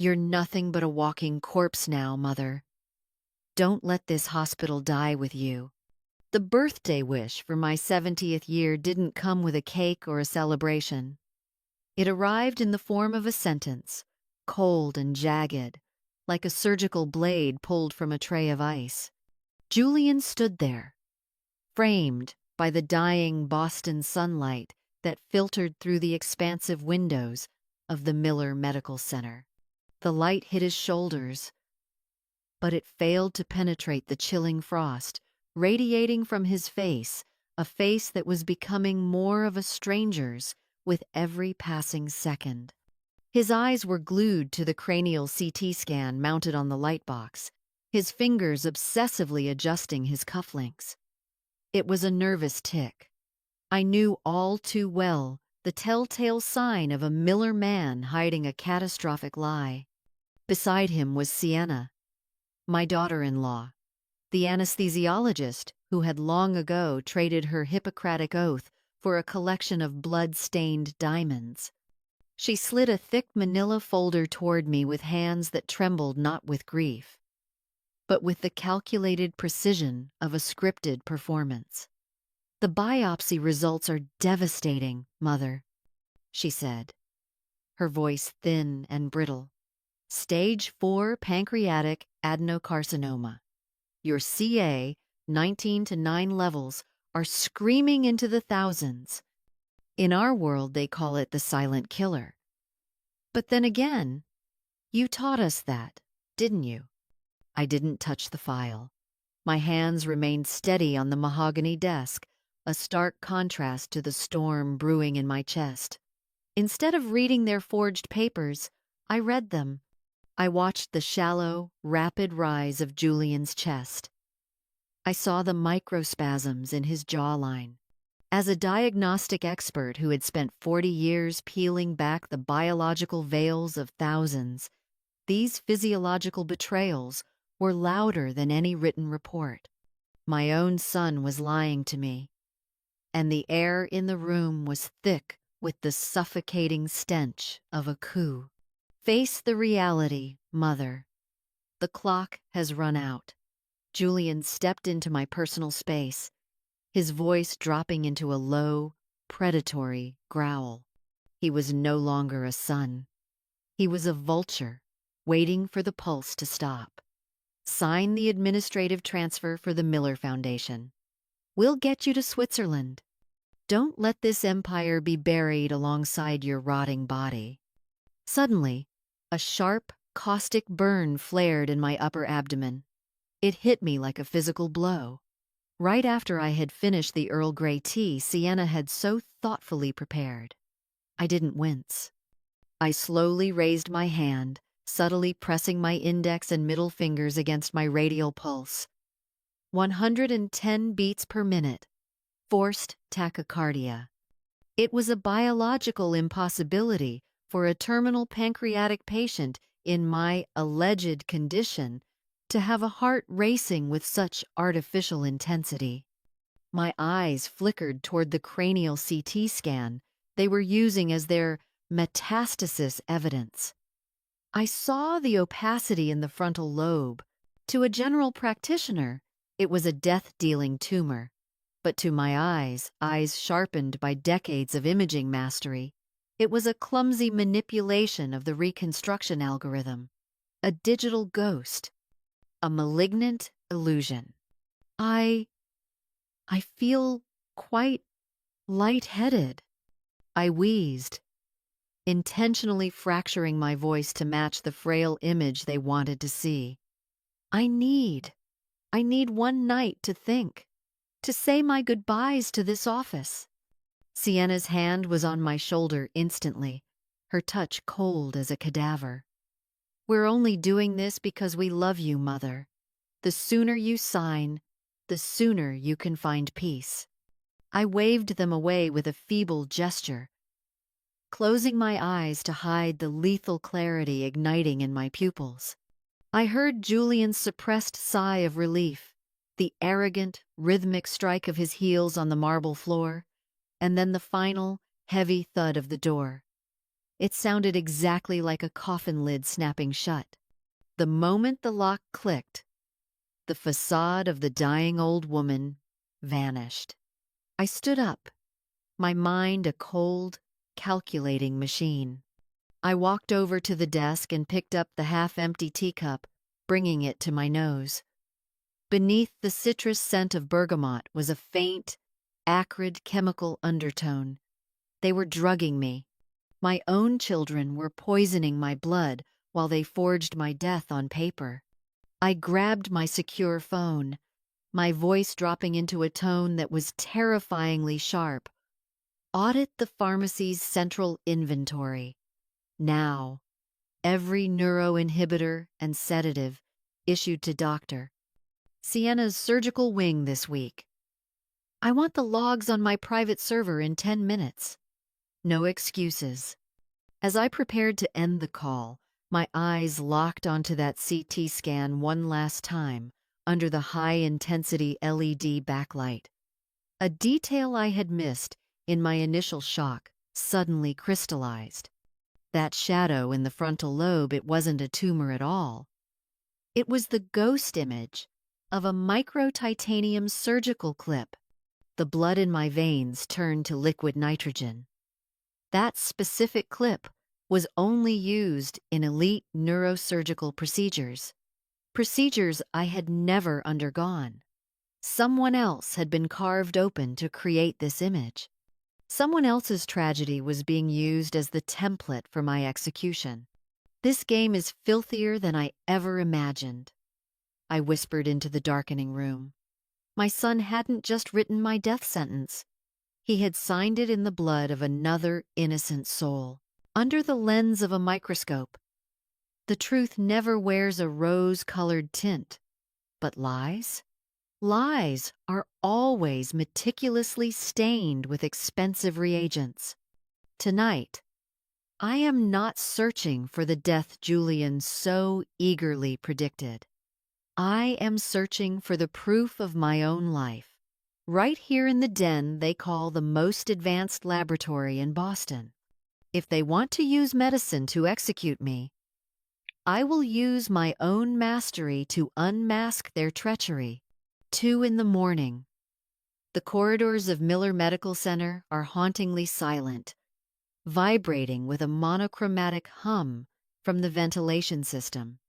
You're nothing but a walking corpse now, Mother. Don't let this hospital die with you. The birthday wish for my 70th year didn't come with a cake or a celebration. It arrived in the form of a sentence, cold and jagged, like a surgical blade pulled from a tray of ice. Julian stood there, framed by the dying Boston sunlight that filtered through the expansive windows of the Miller Medical Center. The light hit his shoulders, but it failed to penetrate the chilling frost, radiating from his face, a face that was becoming more of a stranger's with every passing second. His eyes were glued to the cranial CT scan mounted on the light box, his fingers obsessively adjusting his cufflinks. It was a nervous tick. I knew all too well the telltale sign of a Miller man hiding a catastrophic lie. Beside him was Sienna, my daughter-in-law, the anesthesiologist who had long ago traded her Hippocratic oath for a collection of blood-stained diamonds. She slid a thick manila folder toward me with hands that trembled not with grief, but with the calculated precision of a scripted performance. "The biopsy results are devastating, Mother," she said, her voice thin and brittle. "Stage 4 pancreatic adenocarcinoma. Your CA 19 to 9 levels are screaming into the thousands. In our world, they call it the silent killer. But then again, you taught us that, didn't you?" I didn't touch the file. My hands remained steady on the mahogany desk, a stark contrast to the storm brewing in my chest. Instead of reading their forged papers, I read them. I watched the shallow, rapid rise of Julian's chest. I saw the microspasms in his jawline. As a diagnostic expert who had spent 40 years peeling back the biological veils of thousands, these physiological betrayals were louder than any written report. My own son was lying to me, and the air in the room was thick with the suffocating stench of a coup. "Face the reality, Mother. The clock has run out." Julian stepped into my personal space, his voice dropping into a low, predatory growl. He was no longer a son. He was a vulture, waiting for the pulse to stop. "Sign the administrative transfer for the Miller Foundation. We'll get you to Switzerland. Don't let this empire be buried alongside your rotting body." Suddenly, a sharp, caustic burn flared in my upper abdomen. It hit me like a physical blow. Right after I had finished the Earl Grey tea Sienna had so thoughtfully prepared. I didn't wince. I slowly raised my hand, subtly pressing my index and middle fingers against my radial pulse. 110 beats per minute. Forced tachycardia. It was a biological impossibility for a terminal pancreatic patient in my alleged condition to have a heart racing with such artificial intensity. My eyes flickered toward the cranial CT scan they were using as their metastasis evidence. I saw the opacity in the frontal lobe. To a general practitioner, it was a death-dealing tumor, but to my eyes sharpened by decades of imaging mastery, it was a clumsy manipulation of the reconstruction algorithm, a digital ghost, a malignant illusion. I feel quite lightheaded. I wheezed, intentionally fracturing my voice to match the frail image they wanted to see. I need 1 night to think, to say my goodbyes to this office." Sienna's hand was on my shoulder instantly, her touch cold as a cadaver. "We're only doing this because we love you, Mother. The sooner you sign, the sooner you can find peace." I waved them away with a feeble gesture, closing my eyes to hide the lethal clarity igniting in my pupils. I heard Julian's suppressed sigh of relief, the arrogant, rhythmic strike of his heels on the marble floor, and then the final, heavy thud of the door. It sounded exactly like a coffin lid snapping shut. The moment the lock clicked, the facade of the dying old woman vanished. I stood up, my mind a cold, calculating machine. I walked over to the desk and picked up the half-empty teacup, bringing it to my nose. Beneath the citrus scent of bergamot was a faint, acrid chemical undertone. They were drugging me. My own children were poisoning my blood while they forged my death on paper. I grabbed my secure phone, my voice dropping into a tone that was terrifyingly sharp. Audit the pharmacy's central inventory. Now, every neuroinhibitor and sedative issued to Dr. Sienna's surgical wing this week. I want the logs on my private server in 10 minutes. No excuses. As I prepared to end the call, my eyes locked onto that CT scan one last time under the high-intensity LED backlight. A detail I had missed in my initial shock suddenly crystallized. That shadow in the frontal lobe, it wasn't a tumor at all. It was the ghost image of a micro-titanium surgical clip. The blood in my veins turned to liquid nitrogen. That specific clip was only used in elite neurosurgical procedures I had never undergone. Someone else had been carved open to create this image. Someone else's tragedy was being used as the template for my execution. This game is filthier than I ever imagined. I whispered into the darkening room. My son hadn't just written my death sentence. He had signed it in the blood of another innocent soul, under the lens of a microscope. The truth never wears a rose-colored tint. But lies? Lies are always meticulously stained with expensive reagents. Tonight, I am not searching for the death Julian so eagerly predicted. I am searching for the proof of my own life, right here in the den they call the most advanced laboratory in Boston. If they want to use medicine to execute me, I will use my own mastery to unmask their treachery. 2 a.m. The corridors of Miller Medical Center are hauntingly silent, vibrating with a monochromatic hum from the ventilation system.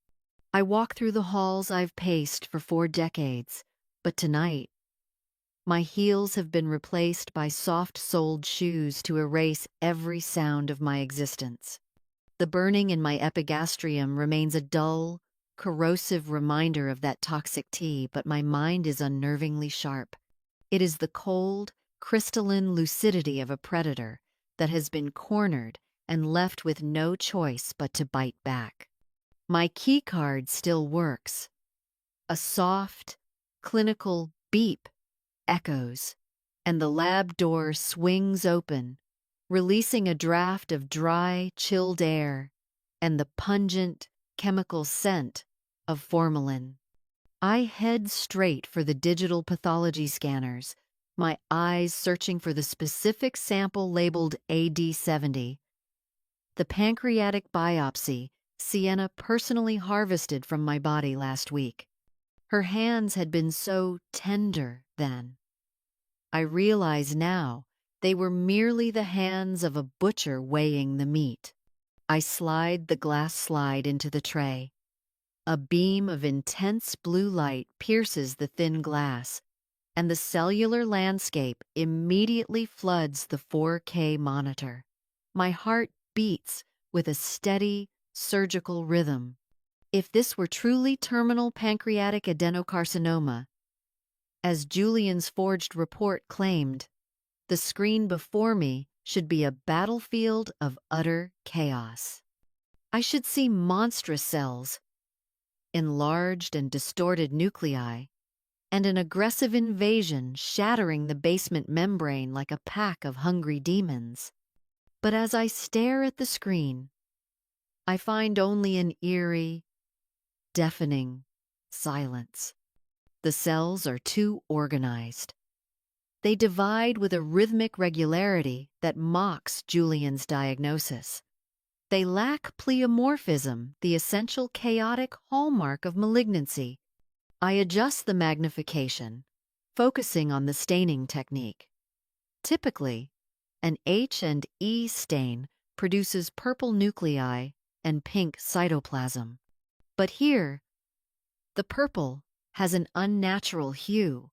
I walk through the halls I've paced for 4 decades, but tonight, my heels have been replaced by soft-soled shoes to erase every sound of my existence. The burning in my epigastrium remains a dull, corrosive reminder of that toxic tea, but my mind is unnervingly sharp. It is the cold, crystalline lucidity of a predator that has been cornered and left with no choice but to bite back. My keycard still works. A soft, clinical beep echoes, and the lab door swings open, releasing a draft of dry, chilled air and the pungent, chemical scent of formalin. I head straight for the digital pathology scanners, my eyes searching for the specific sample labeled AD70. The pancreatic biopsy Sienna personally harvested from my body last week. Her hands had been so tender then. I realize now they were merely the hands of a butcher weighing the meat. I slide the glass slide into the tray. A beam of intense blue light pierces the thin glass, and the cellular landscape immediately floods the 4K monitor. My heart beats with a steady, surgical rhythm. If this were truly terminal pancreatic adenocarcinoma, as Julian's forged report claimed, the screen before me should be a battlefield of utter chaos. I should see monstrous cells, enlarged and distorted nuclei, and an aggressive invasion shattering the basement membrane like a pack of hungry demons. But as I stare at the screen, I find only an eerie, deafening silence. The cells are too organized. They divide with a rhythmic regularity that mocks Julian's diagnosis. They lack pleomorphism, the essential chaotic hallmark of malignancy. I adjust the magnification, focusing on the staining technique. Typically, an H&E stain produces purple nuclei and pink cytoplasm. But here, the purple has an unnatural hue,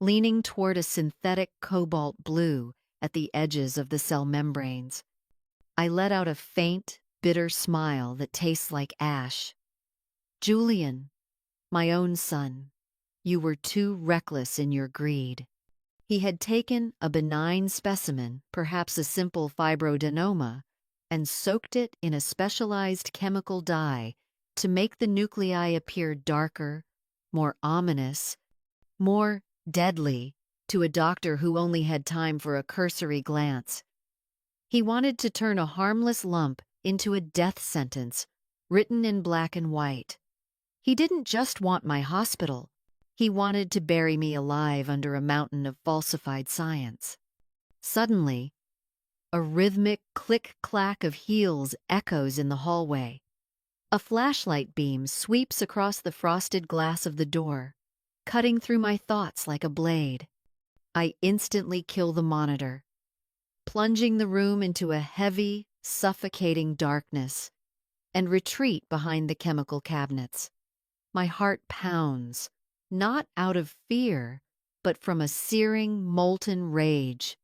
leaning toward a synthetic cobalt blue at the edges of the cell membranes. I let out a faint, bitter smile that tastes like ash. Julian, my own son, you were too reckless in your greed. He had taken a benign specimen, perhaps a simple fibroadenoma, and soaked it in a specialized chemical dye to make the nuclei appear darker, more ominous, more deadly to a doctor who only had time for a cursory glance. He wanted to turn a harmless lump into a death sentence, written in black and white. He didn't just want my hospital. He wanted to bury me alive under a mountain of falsified science. Suddenly, a rhythmic click-clack of heels echoes in the hallway. A flashlight beam sweeps across the frosted glass of the door, cutting through my thoughts like a blade. I instantly kill the monitor, plunging the room into a heavy, suffocating darkness, and retreat behind the chemical cabinets. My heart pounds, not out of fear, but from a searing, molten rage.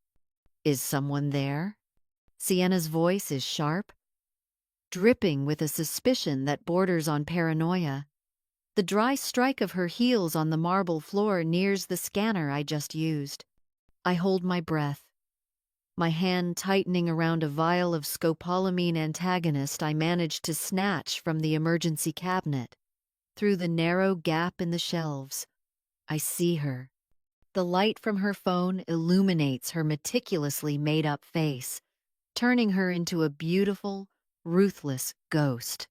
Is someone there? Sienna's voice is sharp, dripping with a suspicion that borders on paranoia. The dry strike of her heels on the marble floor nears the scanner I just used. I hold my breath, my hand tightening around a vial of scopolamine antagonist I managed to snatch from the emergency cabinet. Through the narrow gap in the shelves, I see her. The light from her phone illuminates her meticulously made-up face, turning her into a beautiful, ruthless ghost.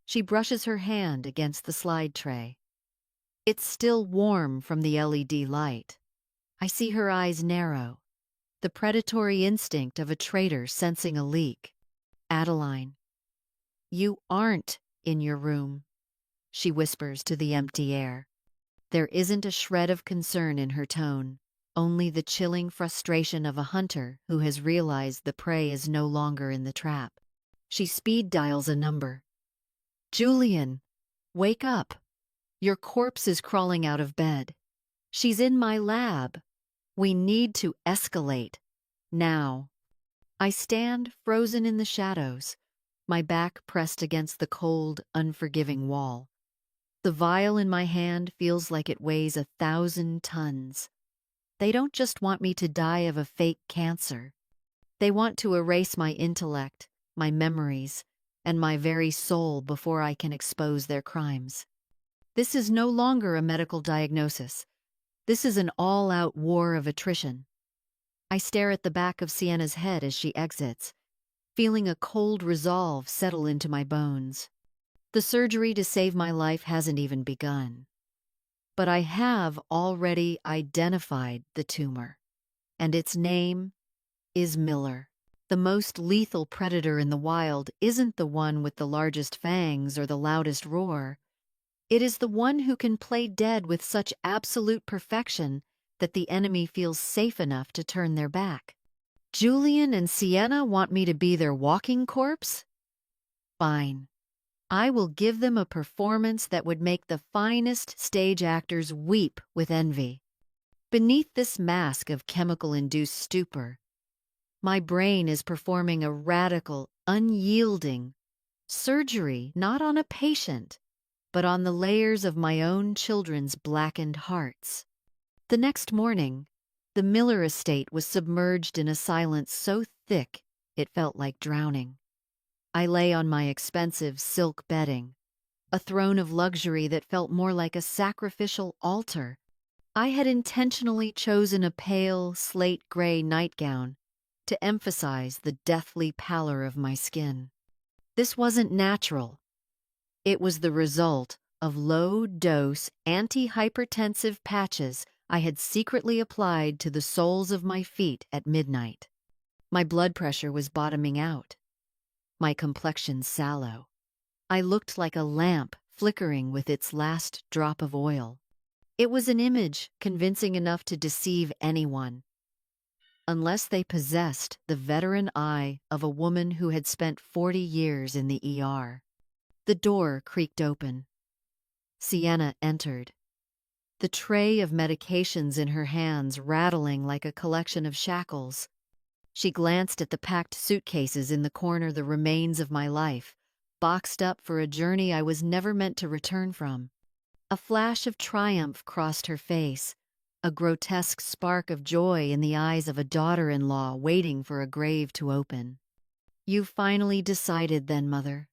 She brushes her hand against the slide tray. It's still warm from the LED light. I see her eyes narrow, the predatory instinct of a traitor sensing a leak. Adeline, you aren't in your room, she whispers to the empty air. There isn't a shred of concern in her tone, only the chilling frustration of a hunter who has realized the prey is no longer in the trap. She speed dials a number. Julian, wake up. Your corpse is crawling out of bed. She's in my lab. We need to escalate. Now. I stand frozen in the shadows, my back pressed against the cold, unforgiving wall. The vial in my hand feels like it weighs 1,000 tons. They don't just want me to die of a fake cancer. They want to erase my intellect, my memories, and my very soul before I can expose their crimes. This is no longer a medical diagnosis. This is an all-out war of attrition. I stare at the back of Sienna's head as she exits, feeling a cold resolve settle into my bones. The surgery to save my life hasn't even begun. But I have already identified the tumor, and its name is Miller. The most lethal predator in the wild isn't the one with the largest fangs or the loudest roar. It is the one who can play dead with such absolute perfection that the enemy feels safe enough to turn their back. Julian and Sienna want me to be their walking corpse? Fine. I will give them a performance that would make the finest stage actors weep with envy. Beneath this mask of chemical-induced stupor, my brain is performing a radical, unyielding surgery not on a patient, but on the layers of my own children's blackened hearts. The next morning, the Miller estate was submerged in a silence so thick it felt like drowning. I lay on my expensive silk bedding, a throne of luxury that felt more like a sacrificial altar. I had intentionally chosen a pale, slate-gray nightgown to emphasize the deathly pallor of my skin. This wasn't natural. It was the result of low-dose antihypertensive patches I had secretly applied to the soles of my feet at midnight. My blood pressure was bottoming out. my complexion sallow. I looked like a lamp flickering with its last drop of oil. It was an image convincing enough to deceive anyone, unless they possessed the veteran eye of a woman who had spent 40 years in the ER. The door creaked open. Sienna entered, the tray of medications in her hands rattling like a collection of shackles. She glanced at the packed suitcases in the corner, the remains of my life, boxed up for a journey I was never meant to return from. A flash of triumph crossed her face, a grotesque spark of joy in the eyes of a daughter-in-law waiting for a grave to open. "You finally decided then, Mother?"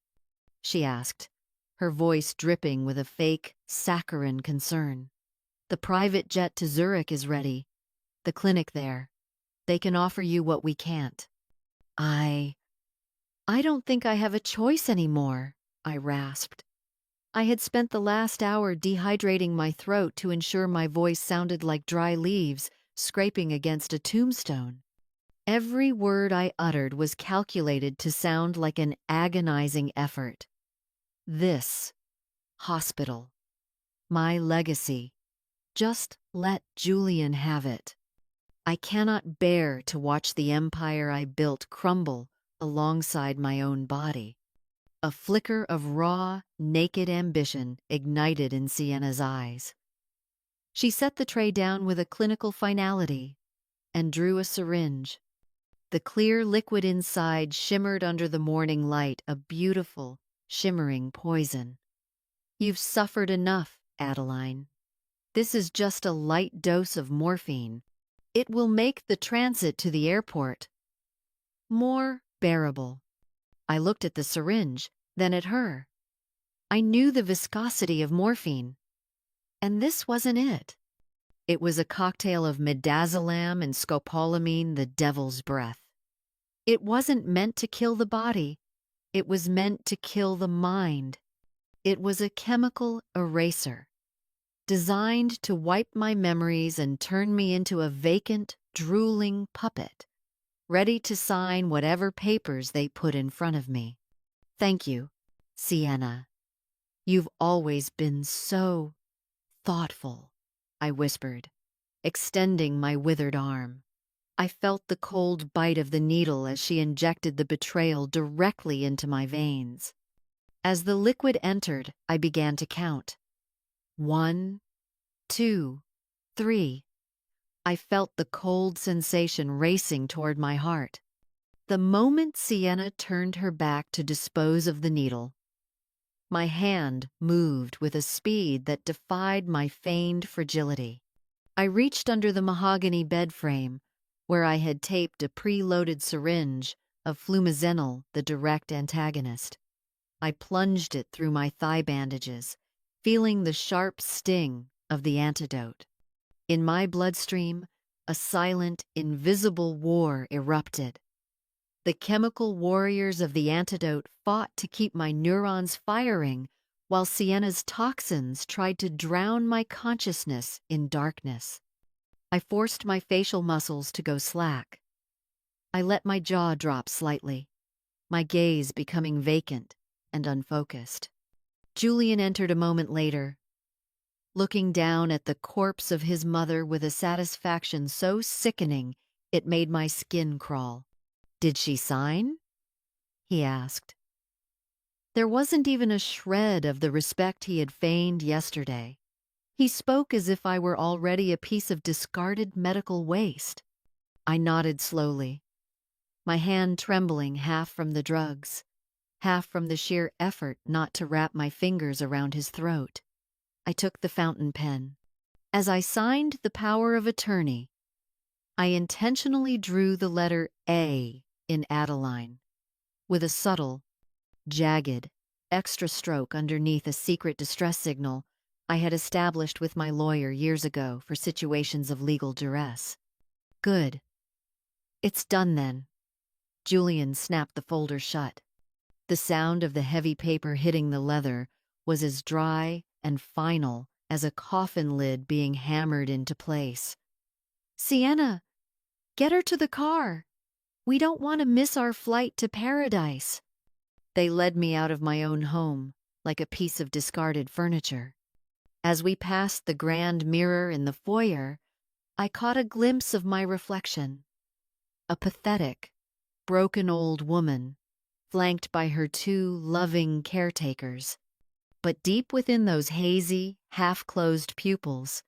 she asked, her voice dripping with a fake, saccharine concern. "The private jet to Zurich is ready. The clinic there. They can offer you what we can't." I don't think I have a choice anymore," I rasped. I had spent the last hour dehydrating my throat to ensure my voice sounded like dry leaves scraping against a tombstone. Every word I uttered was calculated to sound like an agonizing effort. This hospital, my legacy. Just let Julian have it. I cannot bear to watch the empire I built crumble alongside my own body. A flicker of raw, naked ambition ignited in Sienna's eyes. She set the tray down with a clinical finality and drew a syringe. The clear liquid inside shimmered under the morning light, a beautiful, shimmering poison. "You've suffered enough, Adeline. This is just a light dose of morphine. It will make the transit to the airport more bearable." I looked at the syringe, then at her. I knew the viscosity of morphine. And this wasn't it. It was a cocktail of midazolam and scopolamine, the devil's breath. It wasn't meant to kill the body. It was meant to kill the mind. It was a chemical eraser, designed to wipe my memories and turn me into a vacant, drooling puppet, ready to sign whatever papers they put in front of me. "Thank you, Sienna. You've always been so thoughtful," I whispered, extending my withered arm. I felt the cold bite of the needle as she injected the betrayal directly into my veins. As the liquid entered, I began to count. 1, 2, 3. I felt the cold sensation racing toward my heart. The moment Sienna turned her back to dispose of the needle, my hand moved with a speed that defied my feigned fragility. I reached under the mahogany bed frame, where I had taped a preloaded syringe of flumazenil, the direct antagonist. I plunged it through my thigh bandages, feeling the sharp sting of the antidote. In my bloodstream, a silent, invisible war erupted. The chemical warriors of the antidote fought to keep my neurons firing, while Sienna's toxins tried to drown my consciousness in darkness. I forced my facial muscles to go slack. I let my jaw drop slightly, my gaze becoming vacant and unfocused. Julian entered a moment later, looking down at the corpse of his mother with a satisfaction so sickening it made my skin crawl. "Did she sign?" he asked. There wasn't even a shred of the respect he had feigned yesterday. He spoke as if I were already a piece of discarded medical waste. I nodded slowly, my hand trembling half from the drugs, half from the sheer effort not to wrap my fingers around his throat. I took the fountain pen. As I signed the power of attorney, I intentionally drew the letter A in Adeline, with a subtle, jagged, extra stroke underneath a secret distress signal I had established with my lawyer years ago for situations of legal duress. "Good. It's done then." Julian snapped the folder shut. The sound of the heavy paper hitting the leather was as dry and final as a coffin lid being hammered into place. "Sienna, get her to the car. We don't want to miss our flight to paradise." They led me out of my own home, like a piece of discarded furniture. As we passed the grand mirror in the foyer, I caught a glimpse of my reflection. A pathetic, broken old woman, flanked by her two loving caretakers. But deep within those hazy, half-closed pupils,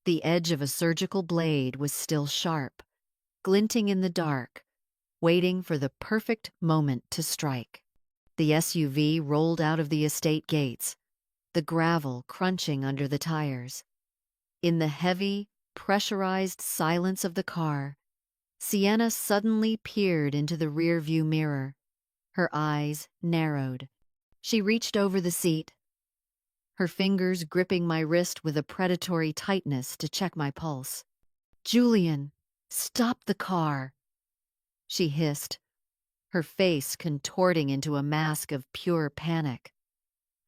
the edge of a surgical blade was still sharp, glinting in the dark, waiting for the perfect moment to strike. The SUV rolled out of the estate gates, the gravel crunching under the tires. In the heavy, pressurized silence of the car, Sienna suddenly peered into the rearview mirror. Her eyes narrowed. She reached over the seat, her fingers gripping my wrist with a predatory tightness to check my pulse. "Julian, stop the car," she hissed, her face contorting into a mask of pure panic.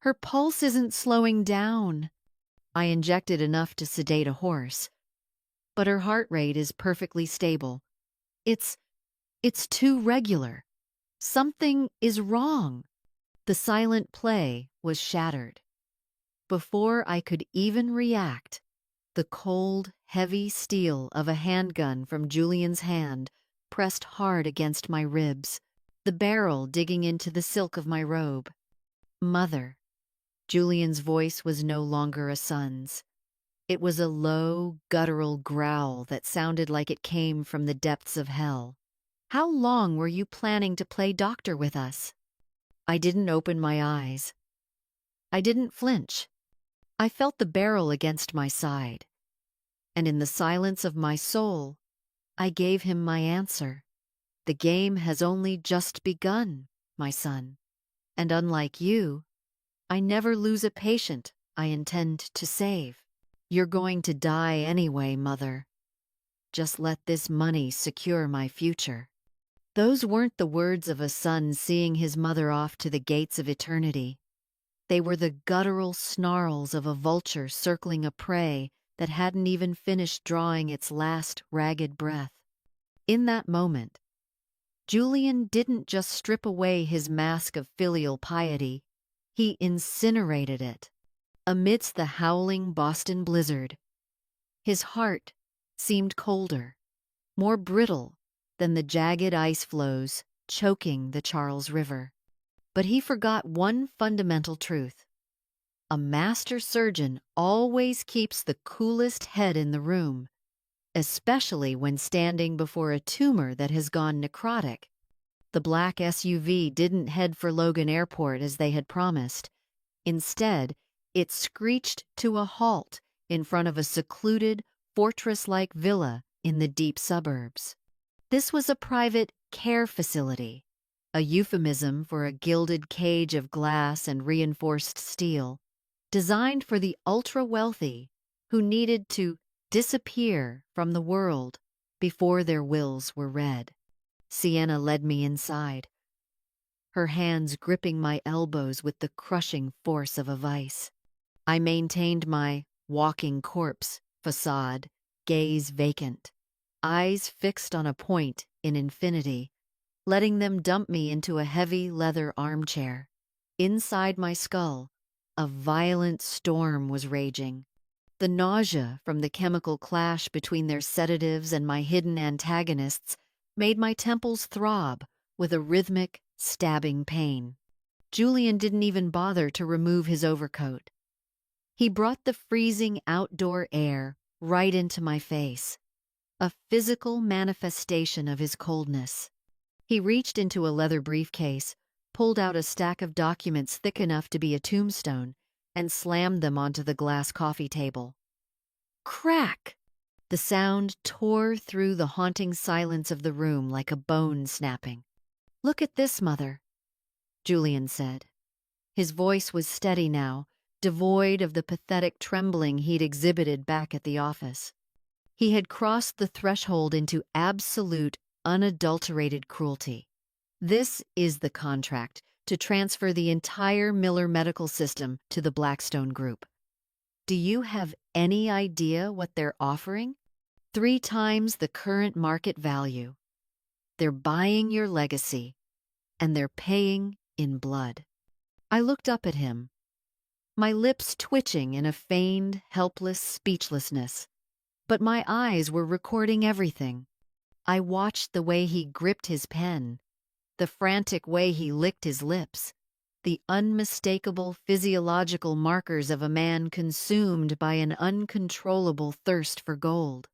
"Her pulse isn't slowing down." I injected enough to sedate a horse, but her heart rate is perfectly stable. It's too regular. Something is wrong." The silent play was shattered. Before I could even react, the cold, heavy steel of a handgun from Julian's hand pressed hard against my ribs, the barrel digging into the silk of my robe. "Mother." Julian's voice was no longer a son's. It was a low, guttural growl that sounded like it came from the depths of hell. "How long were you planning to play doctor with us?" I didn't open my eyes. I didn't flinch. I felt the barrel against my side, and in the silence of my soul, I gave him my answer. "The game has only just begun, my son, and unlike you, I never lose a patient I intend to save. You're going to die anyway, Mother. Just let this money secure my future." Those weren't the words of a son seeing his mother off to the gates of eternity. They were the guttural snarls of a vulture circling a prey that hadn't even finished drawing its last ragged breath. In that moment, Julian didn't just strip away his mask of filial piety, he incinerated it. Amidst the howling Boston blizzard, his heart seemed colder, more brittle than the jagged ice floes choking the Charles River. But he forgot one fundamental truth. A master surgeon always keeps the coolest head in the room, especially when standing before a tumor that has gone necrotic. The black SUV didn't head for Logan Airport as they had promised. Instead, it screeched to a halt in front of a secluded, fortress-like villa in the deep suburbs. This was a private care facility, a euphemism for a gilded cage of glass and reinforced steel, designed for the ultra-wealthy who needed to disappear from the world before their wills were read. Sienna led me inside, her hands gripping my elbows with the crushing force of a vice. I maintained my walking corpse facade, gaze vacant, eyes fixed on a point in infinity, letting them dump me into a heavy leather armchair. Inside my skull, a violent storm was raging. The nausea from the chemical clash between their sedatives and my hidden antagonists made my temples throb with a rhythmic, stabbing pain. Julian didn't even bother to remove his overcoat. He brought the freezing outdoor air right into my face, a physical manifestation of his coldness. He reached into a leather briefcase, pulled out a stack of documents thick enough to be a tombstone, and slammed them onto the glass coffee table. Crack! The sound tore through the haunting silence of the room like a bone snapping. "Look at this, Mother," Julian said. His voice was steady now, devoid of the pathetic trembling he'd exhibited back at the office. He had crossed the threshold into absolute, unadulterated cruelty. "This is the contract to transfer the entire Miller medical system to the Blackstone Group. Do you have any idea what they're offering? 3 times the current market value. They're buying your legacy, and they're paying in blood. I looked up at him, my lips twitching in a feigned, helpless speechlessness. But my eyes were recording everything. I watched the way he gripped his pen, the frantic way he licked his lips, the unmistakable physiological markers of a man consumed by an uncontrollable thirst for gold.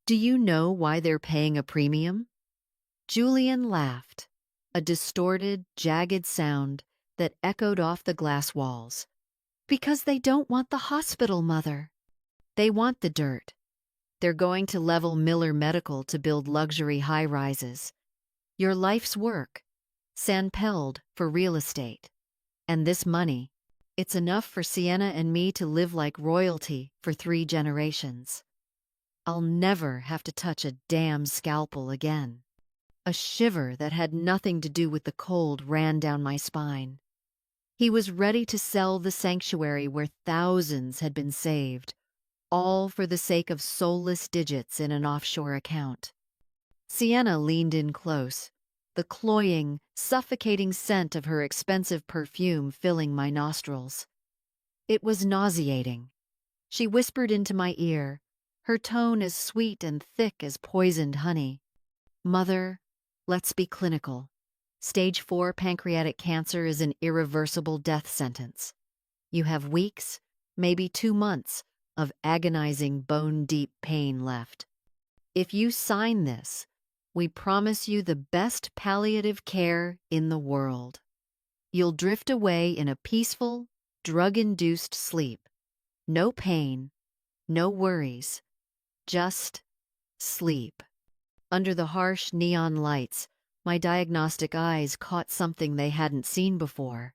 Do you know why they're paying a premium? Julian laughed, a distorted, jagged sound that echoed off the glass walls. Because they don't want the hospital, Mother. They want the dirt. They're going to level Miller Medical to build luxury high-rises. Your life's work, sandpelled for real estate. And this money, it's enough for Sienna and me to live like royalty for 3 generations. I'll never have to touch a damn scalpel again. A shiver that had nothing to do with the cold ran down my spine. He was ready to sell the sanctuary where thousands had been saved, all for the sake of soulless digits in an offshore account. Sienna leaned in close, the cloying, suffocating scent of her expensive perfume filling my nostrils. It was nauseating. She whispered into my ear, her tone as sweet and thick as poisoned honey. Mother, let's be clinical. Stage 4 pancreatic cancer is an irreversible death sentence. You have weeks, maybe 2 months, of agonizing bone-deep pain left. If you sign this, we promise you the best palliative care in the world. You'll drift away in a peaceful, drug-induced sleep. No pain, no worries, just sleep. Under the harsh neon lights, my diagnostic eyes caught something they hadn't seen before.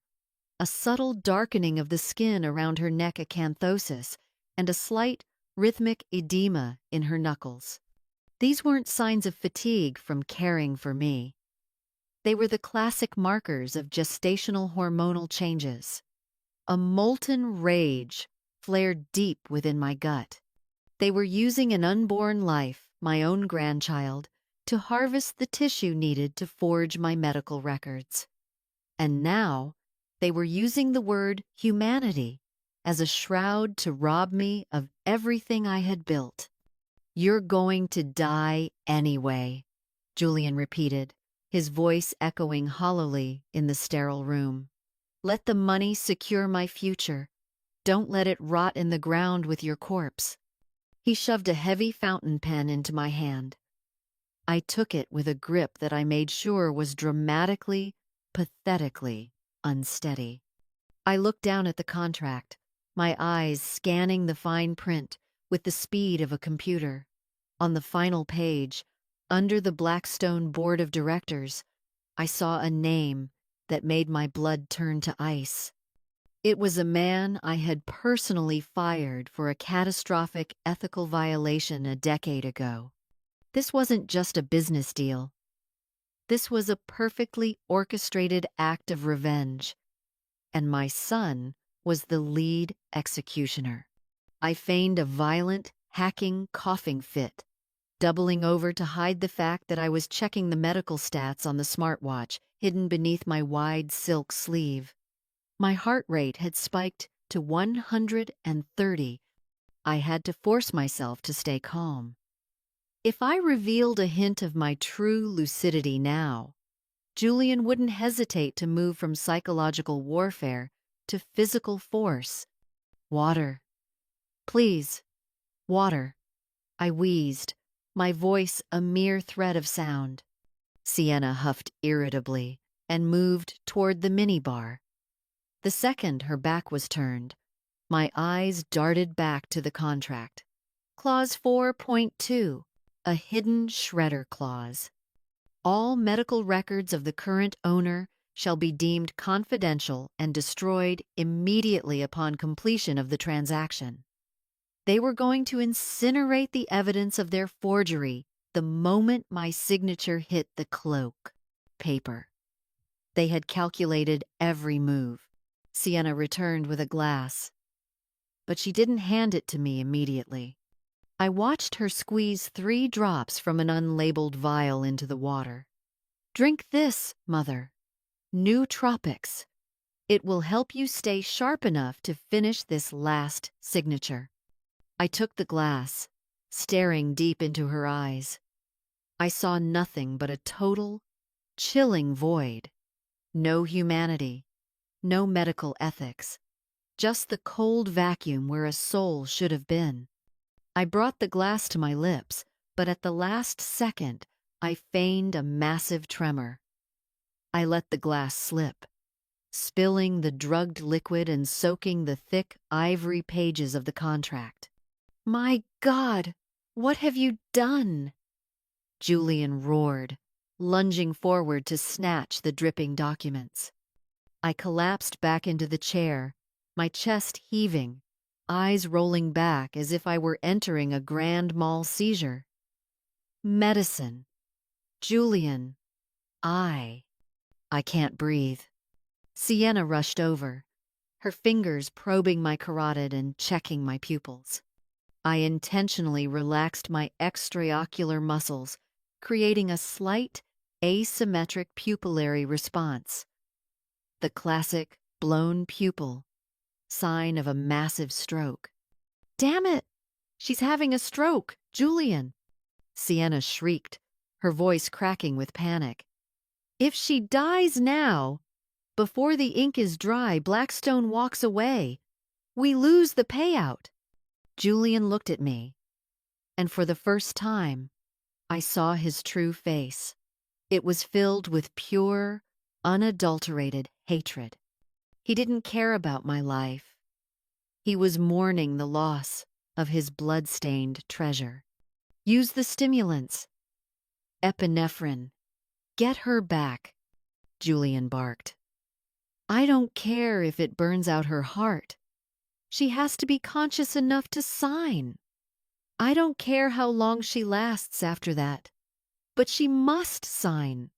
A subtle darkening of the skin around her neck acanthosis and a slight, rhythmic edema in her knuckles. These weren't signs of fatigue from caring for me. They were the classic markers of gestational hormonal changes. A molten rage flared deep within my gut. They were using an unborn life, my own grandchild, to harvest the tissue needed to forge my medical records. And now, they were using the word humanity as a shroud to rob me of everything I had built. You're going to die anyway, Julian repeated, his voice echoing hollowly in the sterile room. Let the money secure my future. Don't let it rot in the ground with your corpse. He shoved a heavy fountain pen into my hand. I took it with a grip that I made sure was dramatically, pathetically unsteady. I looked down at the contract, my eyes scanning the fine print with the speed of a computer. On the final page, under the Blackstone Board of Directors, I saw a name that made my blood turn to ice. It was a man I had personally fired for a catastrophic ethical violation a decade ago. This wasn't just a business deal. This was a perfectly orchestrated act of revenge, and my son was the lead executioner. I feigned a violent, hacking coughing fit, doubling over to hide the fact that I was checking the medical stats on the smartwatch hidden beneath my wide silk sleeve. My heart rate had spiked to 130. I had to force myself to stay calm. If I revealed a hint of my true lucidity now, Julian wouldn't hesitate to move from psychological warfare to physical force. Water. Please, water. I wheezed, my voice a mere thread of sound. Sienna huffed irritably and moved toward the minibar. The second her back was turned, my eyes darted back to the contract. Clause 4.2, a hidden shredder clause. All medical records of the current owner shall be deemed confidential and destroyed immediately upon completion of the transaction. They were going to incinerate the evidence of their forgery the moment my signature hit the cloak paper. They had calculated every move. Sienna returned with a glass, but she didn't hand it to me immediately. I watched her squeeze 3 drops from an unlabeled vial into the water. Drink this, Mother. Nootropics. It will help you stay sharp enough to finish this last signature. I took the glass, staring deep into her eyes. I saw nothing but a total, chilling void. No humanity, no medical ethics, just the cold vacuum where a soul should have been. I brought the glass to my lips, but at the last second, I feigned a massive tremor. I let the glass slip, spilling the drugged liquid and soaking the thick ivory pages of the contract. "My God, what have you done?" Julian roared, lunging forward to snatch the dripping documents. I collapsed back into the chair, my chest heaving, eyes rolling back as if I were entering a grand mal seizure. Medicine. Julian. I can't breathe. Sienna rushed over, her fingers probing my carotid and checking my pupils. I intentionally relaxed my extraocular muscles, creating a slight, asymmetric pupillary response. The classic blown pupil, sign of a massive stroke. "Damn it! She's having a stroke, Julian!" Sienna shrieked, her voice cracking with panic. "If she dies now, before the ink is dry, Blackstone walks away. We lose the payout." Julian looked at me, and for the first time, I saw his true face. It was filled with pure, unadulterated hatred. He didn't care about my life. He was mourning the loss of his blood-stained treasure. "Use the stimulants. Epinephrine. Get her back," Julian barked. "I don't care if it burns out her heart. She has to be conscious enough to sign. I don't care how long she lasts after that, but she must sign."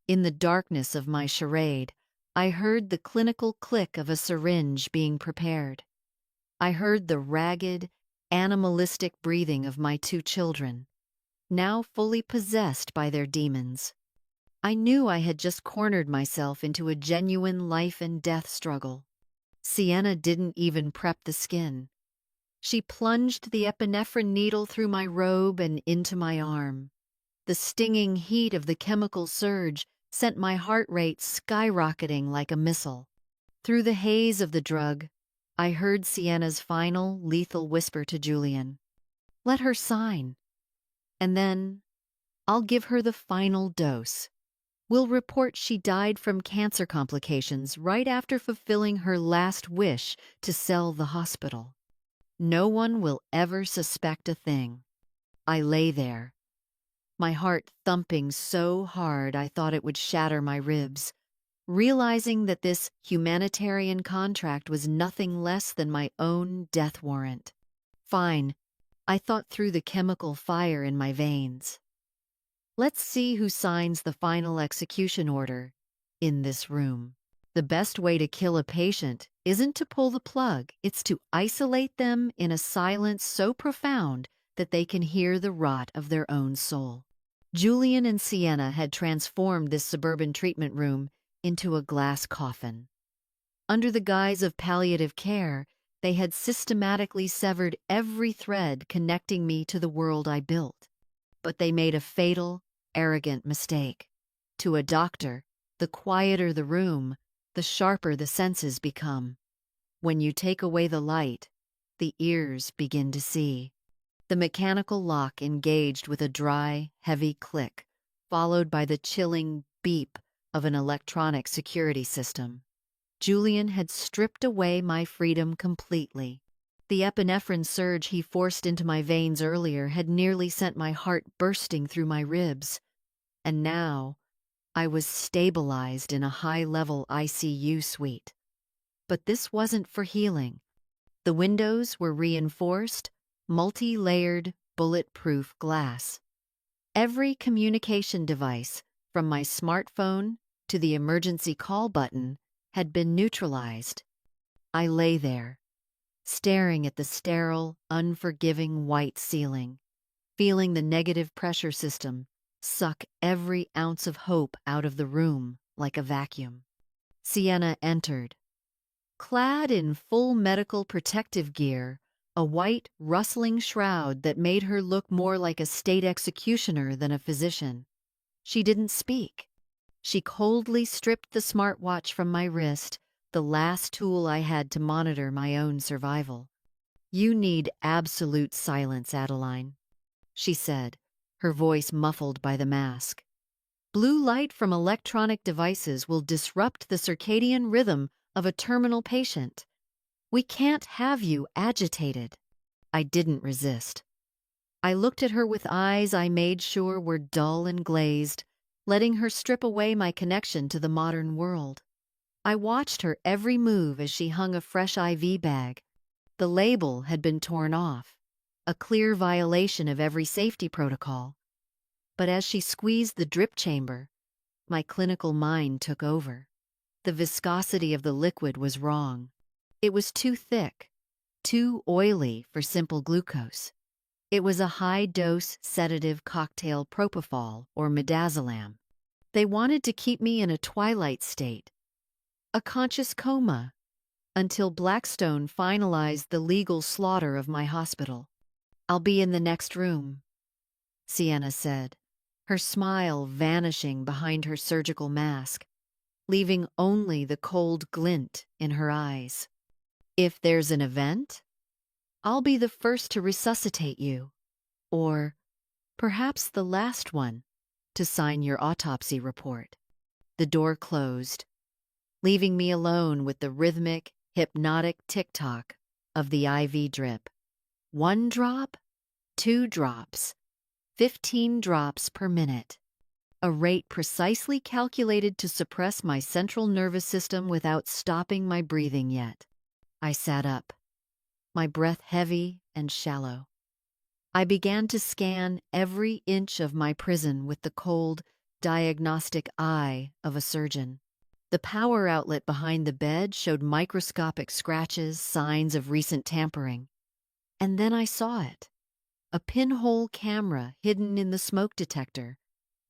In the darkness of my charade, I heard the clinical click of a syringe being prepared. I heard the ragged, animalistic breathing of my 2 children, now fully possessed by their demons. I knew I had just cornered myself into a genuine life and death struggle. Sienna didn't even prep the skin. She plunged the epinephrine needle through my robe and into my arm. The stinging heat of the chemical surge sent my heart rate skyrocketing like a missile. Through the haze of the drug, I heard Sienna's final, lethal whisper to Julian. "Let her sign. And then I'll give her the final dose. We'll report she died from cancer complications right after fulfilling her last wish to sell the hospital. No one will ever suspect a thing." I lay there, my heart thumping so hard I thought it would shatter my ribs, realizing that this humanitarian contract was nothing less than my own death warrant. Fine, I thought through the chemical fire in my veins. Let's see who signs the final execution order in this room. The best way to kill a patient isn't to pull the plug, it's to isolate them in a silence so profound that they can hear the rot of their own soul. Julian and Sienna had transformed this suburban treatment room into a glass coffin. Under the guise of palliative care, they had systematically severed every thread connecting me to the world I built. But they made a fatal, arrogant mistake. To a doctor, the quieter the room, the sharper the senses become. When you take away the light, the ears begin to see. The mechanical lock engaged with a dry, heavy click, followed by the chilling beep of an electronic security system. Julian had stripped away my freedom completely. The epinephrine surge he forced into my veins earlier had nearly sent my heart bursting through my ribs. And now, I was stabilized in a high-level ICU suite. But this wasn't for healing. The windows were reinforced, multi-layered, bulletproof glass. Every communication device, from my smartphone to the emergency call button, had been neutralized. I lay there, staring at the sterile, unforgiving white ceiling, feeling the negative pressure system suck every ounce of hope out of the room like a vacuum. Sienna entered. Clad in full medical protective gear, a white, rustling shroud that made her look more like a state executioner than a physician. She didn't speak. She coldly stripped the smartwatch from my wrist, the last tool I had to monitor my own survival. "You need absolute silence, Adeline," she said, her voice muffled by the mask. "Blue light from electronic devices will disrupt the circadian rhythm of a terminal patient. We can't have you agitated." I didn't resist. I looked at her with eyes I made sure were dull and glazed, letting her strip away my connection to the modern world. I watched her every move as she hung a fresh IV bag. The label had been torn off, a clear violation of every safety protocol. But as she squeezed the drip chamber, my clinical mind took over. The viscosity of the liquid was wrong. It was too thick, too oily for simple glucose. It was a high-dose sedative cocktail propofol or midazolam. They wanted to keep me in a twilight state, a conscious coma, until Blackstone finalized the legal slaughter of my hospital. "I'll be in the next room," Sienna said, her smile vanishing behind her surgical mask, leaving only the cold glint in her eyes. "If there's an event, I'll be the first to resuscitate you, or perhaps the last one to sign your autopsy report." The door closed, leaving me alone with the rhythmic, hypnotic tick-tock of the IV drip. 1 drop, 2 drops, 15 drops per minute. A rate precisely calculated to suppress my central nervous system without stopping my breathing yet. I sat up, my breath heavy and shallow. I began to scan every inch of my prison with the cold, diagnostic eye of a surgeon. The power outlet behind the bed showed microscopic scratches, signs of recent tampering. And then I saw it. A pinhole camera hidden in the smoke detector,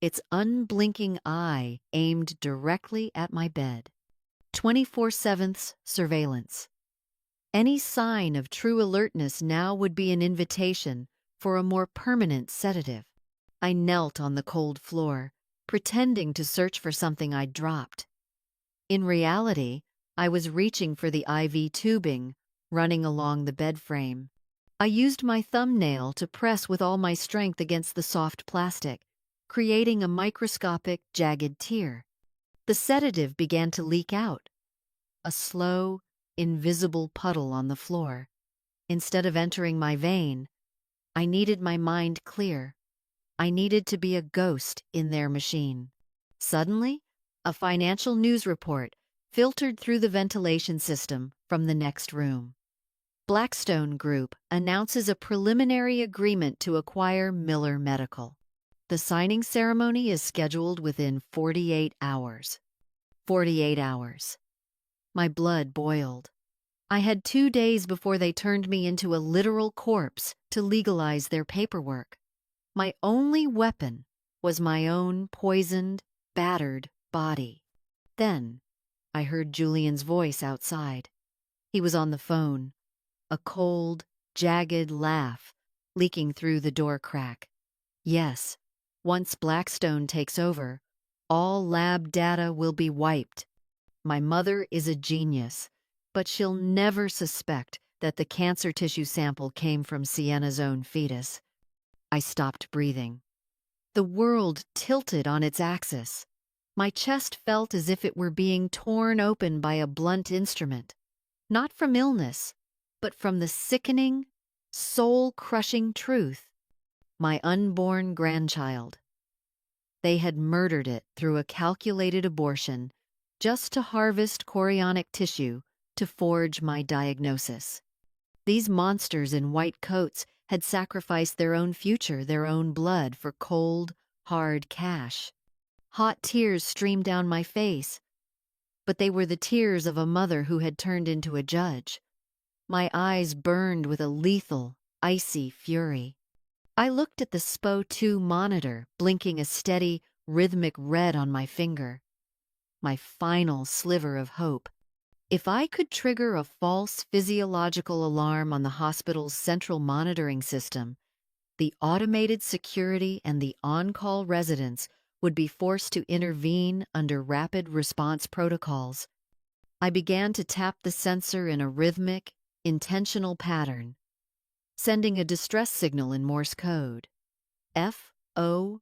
its unblinking eye aimed directly at my bed. 24/7 surveillance. Any sign of true alertness now would be an invitation for a more permanent sedative. I knelt on the cold floor, pretending to search for something I'd dropped. In reality, I was reaching for the IV tubing running along the bed frame. I used my thumbnail to press with all my strength against the soft plastic, creating a microscopic, jagged tear. The sedative began to leak out, a slow, invisible puddle on the floor. Instead of entering my vein, I needed my mind clear. I needed to be a ghost in their machine. Suddenly, a financial news report filtered through the ventilation system from the next room. Blackstone Group announces a preliminary agreement to acquire Miller Medical. The signing ceremony is scheduled within 48 hours. 48 hours. My blood boiled. I had 2 days before they turned me into a literal corpse to legalize their paperwork. My only weapon was my own poisoned, battered body. Then I heard Julian's voice outside. He was on the phone, a cold, jagged laugh leaking through the door crack. "Yes, once Blackstone takes over, all lab data will be wiped. My mother is a genius, but she'll never suspect that the cancer tissue sample came from Sienna's own fetus." I stopped breathing. The world tilted on its axis. My chest felt as if it were being torn open by a blunt instrument, not from illness, but from the sickening, soul-crushing truth. My unborn grandchild. They had murdered it through a calculated abortion just to harvest chorionic tissue to forge my diagnosis. These monsters in white coats had sacrificed their own future, their own blood, for cold, hard cash. Hot tears streamed down my face, but they were the tears of a mother who had turned into a judge. My eyes burned with a lethal, icy fury. I looked at the SPO2 monitor, blinking a steady, rhythmic red on my finger. my final sliver of hope. If I could trigger a false physiological alarm on the hospital's central monitoring system, the automated security and the on-call residents would be forced to intervene under rapid response protocols. I began to tap the sensor in a rhythmic, intentional pattern, sending a distress signal in Morse code. Forgery.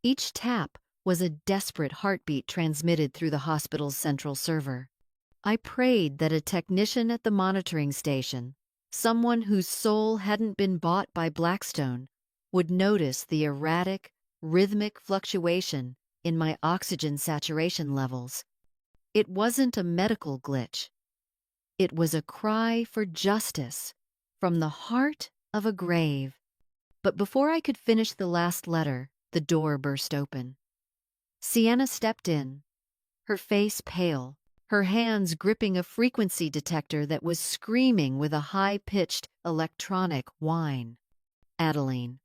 Each tap was a desperate heartbeat transmitted through the hospital's central server. I prayed that a technician at the monitoring station, someone whose soul hadn't been bought by Blackstone, would notice the erratic, rhythmic fluctuation in my oxygen saturation levels. It wasn't a medical glitch. It was a cry for justice from the heart of a grave. But before I could finish the last letter, the door burst open. Sienna stepped in, her face pale, her hands gripping a frequency detector that was screaming with a high-pitched electronic whine. "Adeline,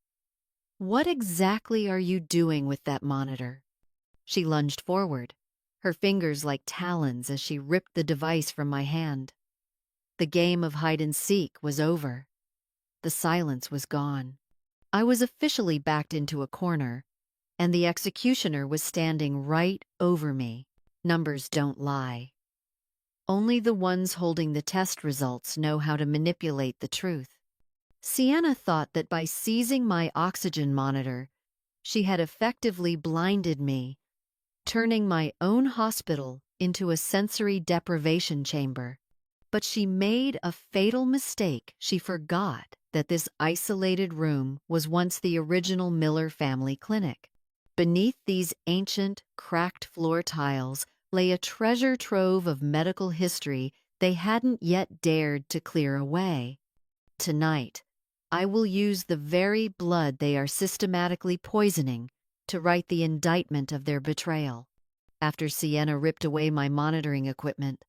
what exactly are you doing with that monitor?" She lunged forward, her fingers like talons as she ripped the device from my hand. The game of hide-and-seek was over. The silence was gone. I was officially backed into a corner, and the executioner was standing right over me. Numbers don't lie. Only the ones holding the test results know how to manipulate the truth. Sienna thought that by seizing my oxygen monitor, she had effectively blinded me, turning my own hospital into a sensory deprivation chamber. But she made a fatal mistake. She forgot that this isolated room was once the original Miller family clinic. Beneath these ancient, cracked floor tiles lay a treasure trove of medical history they hadn't yet dared to clear away. Tonight, I will use the very blood they are systematically poisoning to write the indictment of their betrayal. After Sienna ripped away my monitoring equipment,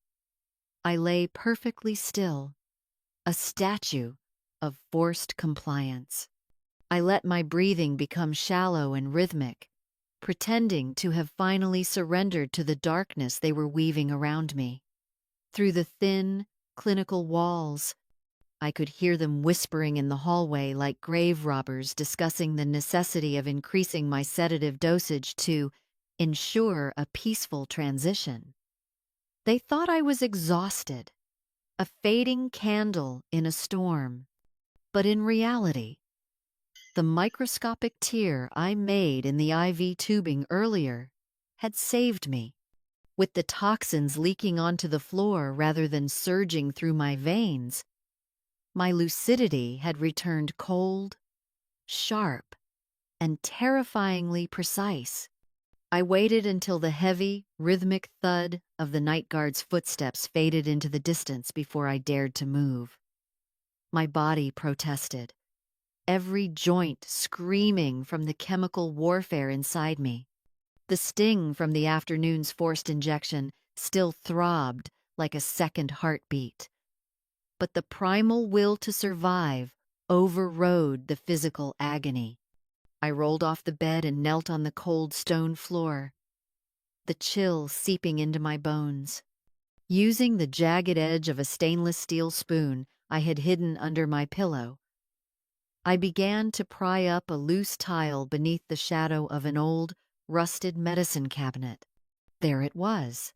I lay perfectly still, a statue of forced compliance. I let my breathing become shallow and rhythmic, pretending to have finally surrendered to the darkness they were weaving around me. Through the thin, clinical walls, I could hear them whispering in the hallway like grave robbers discussing the necessity of increasing my sedative dosage to ensure a peaceful transition. They thought I was exhausted, a fading candle in a storm. But in reality, the microscopic tear I made in the IV tubing earlier had saved me. With the toxins leaking onto the floor rather than surging through my veins, my lucidity had returned cold, sharp, and terrifyingly precise. I waited until the heavy, rhythmic thud of the night guard's footsteps faded into the distance before I dared to move. My body protested, every joint screaming from the chemical warfare inside me. The sting from the afternoon's forced injection still throbbed like a second heartbeat. But the primal will to survive overrode the physical agony. I rolled off the bed and knelt on the cold stone floor, the chill seeping into my bones. Using the jagged edge of a stainless steel spoon I had hidden under my pillow, I began to pry up a loose tile beneath the shadow of an old, rusted medicine cabinet. There it was.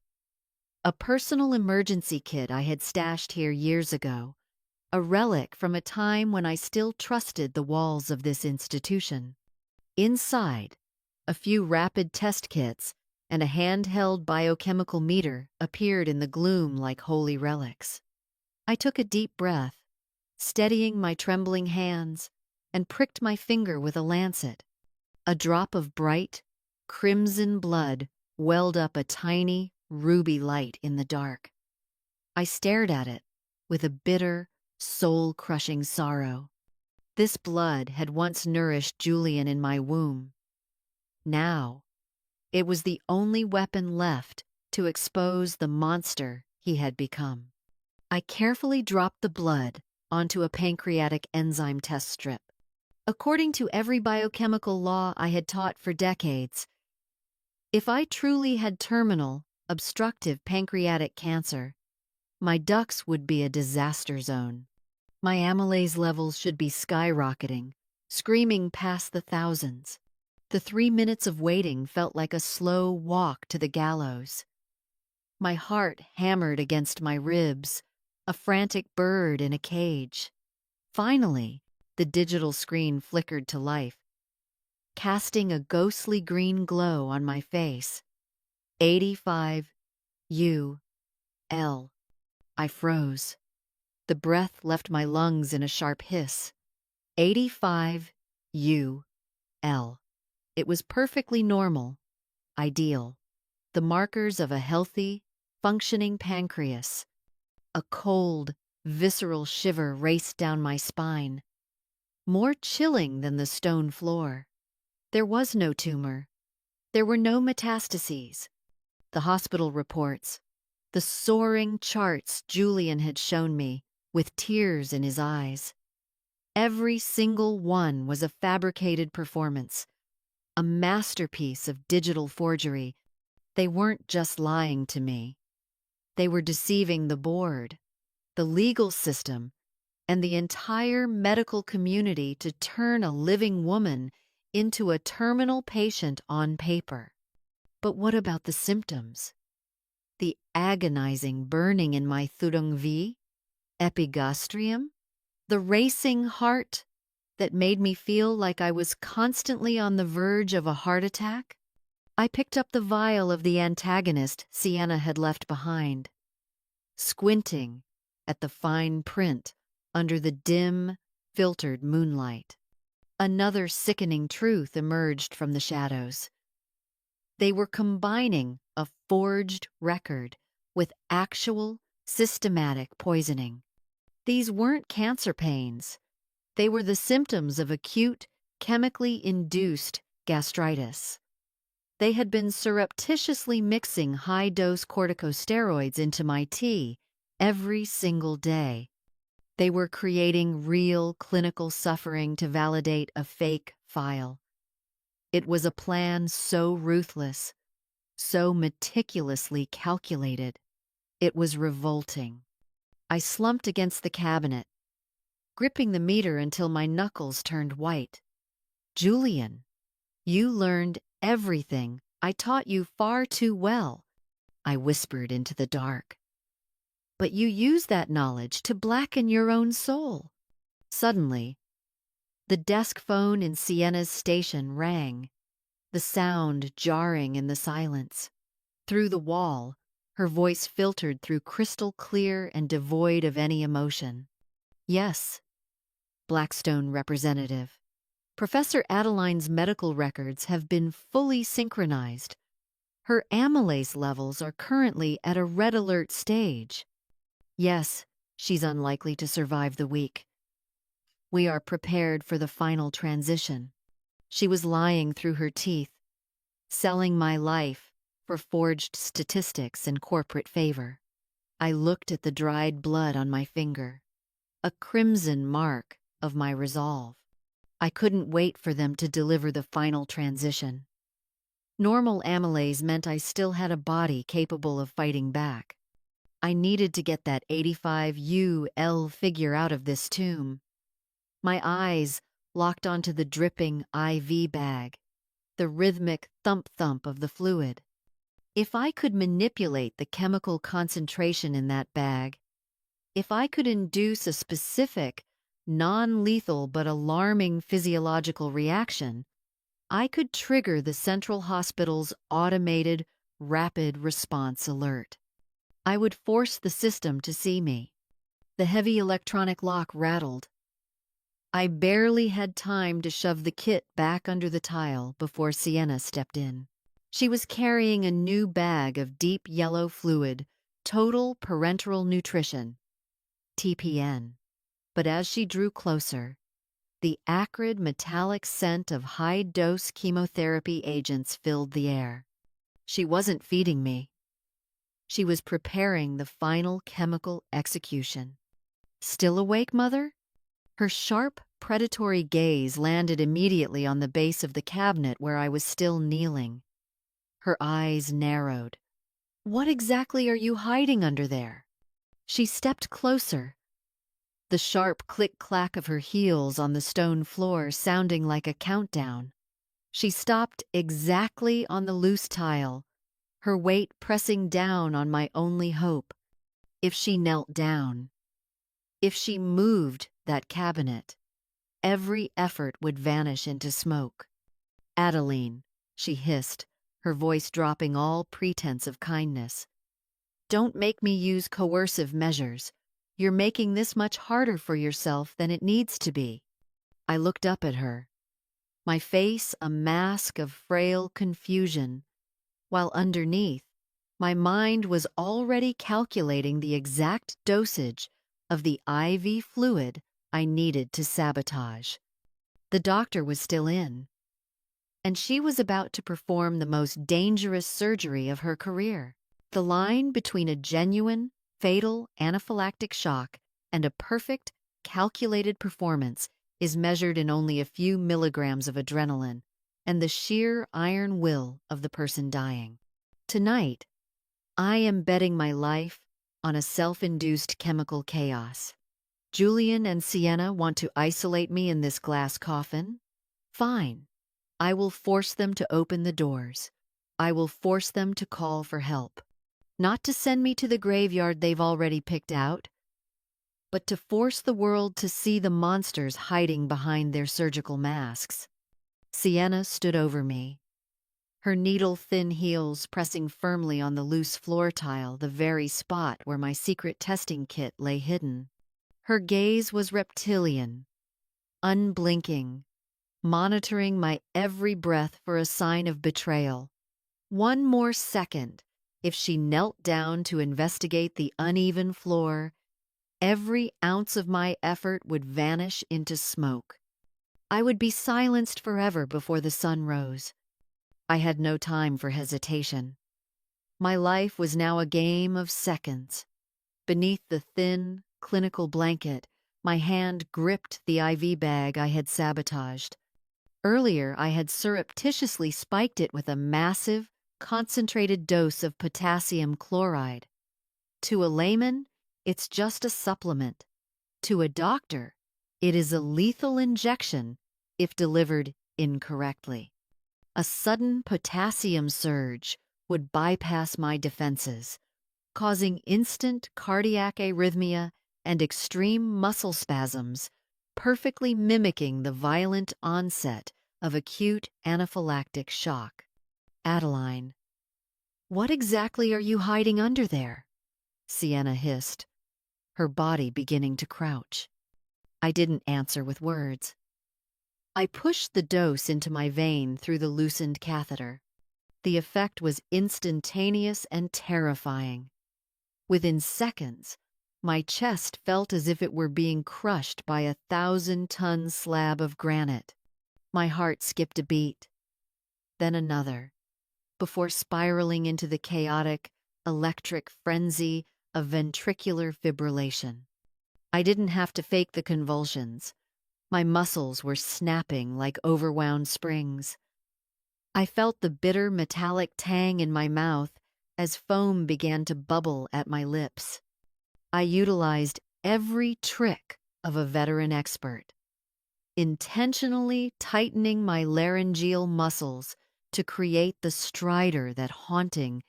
A personal emergency kit I had stashed here years ago, a relic from a time when I still trusted the walls of this institution. Inside, a few rapid test kits and a handheld biochemical meter appeared in the gloom like holy relics. I took a deep breath, steadying my trembling hands, and pricked my finger with a lancet. A drop of bright, crimson blood welled up a tiny, ruby light in the dark. I stared at it with a bitter, soul-crushing sorrow. This blood had once nourished Julian in my womb. Now, it was the only weapon left to expose the monster he had become. I carefully dropped the blood onto a pancreatic enzyme test strip. According to every biochemical law I had taught for decades, If I truly had terminal, obstructive pancreatic cancer, my ducts would be a disaster zone. My amylase levels should be skyrocketing, screaming past the thousands. The 3 minutes of waiting felt like a slow walk to the gallows. My heart hammered against my ribs, a frantic bird in a cage. Finally, the digital screen flickered to life, casting a ghostly green glow on my face. 85 UL. I froze. The breath left my lungs in a sharp hiss. 85 UL. It was perfectly normal, ideal. The markers of a healthy, functioning pancreas. A cold, visceral shiver raced down my spine, more chilling than the stone floor. There was no tumor. There were no metastases. The hospital reports, the soaring charts Julian had shown me, with tears in his eyes. Every single one was a fabricated performance, a masterpiece of digital forgery. They weren't just lying to me. They were deceiving the board, the legal system, and the entire medical community to turn a living woman into a terminal patient on paper. But what about the symptoms? The agonizing burning in my thurungvi, epigastrium, the racing heart that made me feel like I was constantly on the verge of a heart attack? I picked up the vial of the antagonist Sienna had left behind, squinting at the fine print under the dim, filtered moonlight. Another sickening truth emerged from the shadows. They were combining a forged record with actual, systematic poisoning. These weren't cancer pains. They were the symptoms of acute, chemically induced gastritis. They had been surreptitiously mixing high-dose corticosteroids into my tea every single day. They were creating real clinical suffering to validate a fake file. It was a plan so ruthless, so meticulously calculated. It was revolting. I slumped against the cabinet, gripping the meter until my knuckles turned white. Julian, you learned everything I taught you far too well, I whispered into the dark. But you used that knowledge to blacken your own soul. Suddenly, the desk phone in Sienna's station rang, the sound jarring in the silence. Through the wall, her voice filtered through crystal clear and devoid of any emotion. Yes, Blackstone representative. Professor Adeline's medical records have been fully synchronized. Her amylase levels are currently at a red alert stage. Yes, she's unlikely to survive the week. We are prepared for the final transition. She was lying through her teeth, selling my life for forged statistics and corporate favor. I looked at the dried blood on my finger, a crimson mark of my resolve. I couldn't wait for them to deliver the final transition. Normal amylase meant I still had a body capable of fighting back. I needed to get that 85 UL figure out of this tomb. My eyes locked onto the dripping IV bag, the rhythmic thump-thump of the fluid. If I could manipulate the chemical concentration in that bag, if I could induce a specific, non-lethal but alarming physiological reaction, I could trigger the central hospital's automated, rapid response alert. I would force the system to see me. The heavy electronic lock rattled. I barely had time to shove the kit back under the tile before Sienna stepped in. She was carrying a new bag of deep yellow fluid, total parenteral nutrition, TPN. But as she drew closer, the acrid metallic scent of high-dose chemotherapy agents filled the air. She wasn't feeding me. She was preparing the final chemical execution. Still awake, Mother? Her sharp, predatory gaze landed immediately on the base of the cabinet where I was still kneeling. Her eyes narrowed. "What exactly are you hiding under there?" She stepped closer, the sharp click-clack of her heels on the stone floor sounding like a countdown. She stopped exactly on the loose tile, her weight pressing down on my only hope. If she knelt down, if she moved that cabinet, every effort would vanish into smoke. "Adeline," she hissed, her voice dropping all pretense of kindness. "Don't make me use coercive measures. You're making this much harder for yourself than it needs to be." I looked up at her, my face a mask of frail confusion, while underneath, my mind was already calculating the exact dosage of the IV fluid I needed to sabotage. The doctor was still in, and she was about to perform the most dangerous surgery of her career. The line between a genuine, fatal anaphylactic shock and a perfect, calculated performance is measured in only a few milligrams of adrenaline and the sheer iron will of the person dying. Tonight, I am betting my life on a self-induced chemical chaos. Julian and Sienna want to isolate me in this glass coffin? Fine. I will force them to open the doors. I will force them to call for help. Not to send me to the graveyard they've already picked out, but to force the world to see the monsters hiding behind their surgical masks. Sienna stood over me, her needle-thin heels pressing firmly on the loose floor tile, the very spot where my secret testing kit lay hidden. Her gaze was reptilian, unblinking, monitoring my every breath for a sign of betrayal. One more second, if she knelt down to investigate the uneven floor, every ounce of my effort would vanish into smoke. I would be silenced forever before the sun rose. I had no time for hesitation. My life was now a game of seconds. Beneath the thin, clinical blanket, my hand gripped the IV bag I had sabotaged. Earlier, I had surreptitiously spiked it with a massive, concentrated dose of potassium chloride. To a layman, it's just a supplement. To a doctor, it is a lethal injection if delivered incorrectly. A sudden potassium surge would bypass my defenses, causing instant cardiac arrhythmia and extreme muscle spasms, perfectly mimicking the violent onset of acute anaphylactic shock. "Adeline, what exactly are you hiding under there?" Sienna hissed, her body beginning to crouch. I didn't answer with words. I pushed the dose into my vein through the loosened catheter. The effect was instantaneous and terrifying. Within seconds, my chest felt as if it were being crushed by a 1,000-ton slab of granite. My heart skipped a beat, then another, before spiraling into the chaotic, electric frenzy of ventricular fibrillation. I didn't have to fake the convulsions. My muscles were snapping like overwound springs. I felt the bitter metallic tang in my mouth as foam began to bubble at my lips. I utilized every trick of a veteran expert, intentionally tightening my laryngeal muscles to create the stridor, that haunting,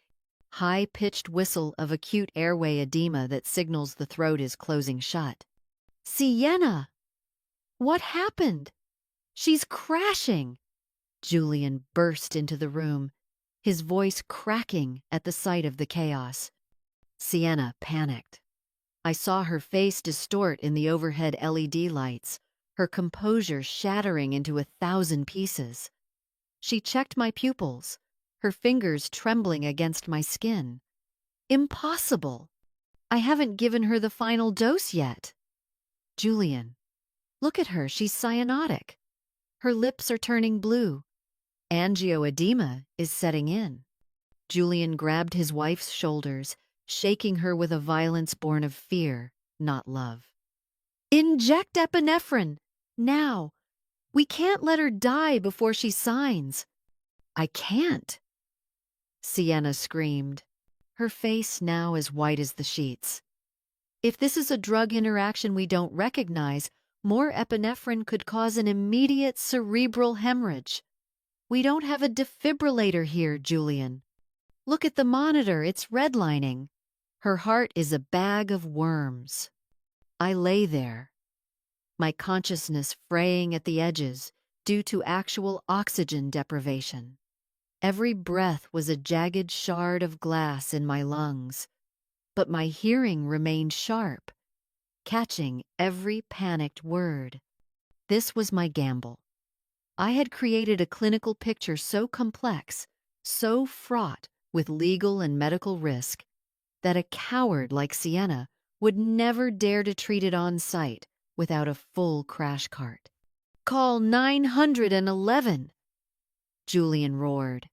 high-pitched whistle of acute airway edema that signals the throat is closing shut. "Sienna! What happened? She's crashing!" Julian burst into the room, his voice cracking at the sight of the chaos. Sienna panicked. I saw her face distort in the overhead LED lights, her composure shattering into 1,000 pieces. She checked my pupils, her fingers trembling against my skin. "Impossible! I haven't given her the final dose yet." "Julian, look at her, she's cyanotic. Her lips are turning blue. Angioedema is setting in." Julian grabbed his wife's shoulders, shaking her with a violence born of fear, not love. "Inject epinephrine! Now! We can't let her die before she signs." "I can't." Sienna screamed, her face now as white as the sheets. If this is a drug interaction we don't recognize, more epinephrine could cause an immediate cerebral hemorrhage. We don't have a defibrillator here, Julian. Look at the monitor, it's redlining. Her heart is a bag of worms. I lay there, my consciousness fraying at the edges due to actual oxygen deprivation. Every breath was a jagged shard of glass in my lungs, but my hearing remained sharp, catching every panicked word. This was my gamble. I had created a clinical picture so complex, so fraught with legal and medical risk, that a coward like Sienna would never dare to treat it on site without a full crash cart. "Call 911!" Julian roared,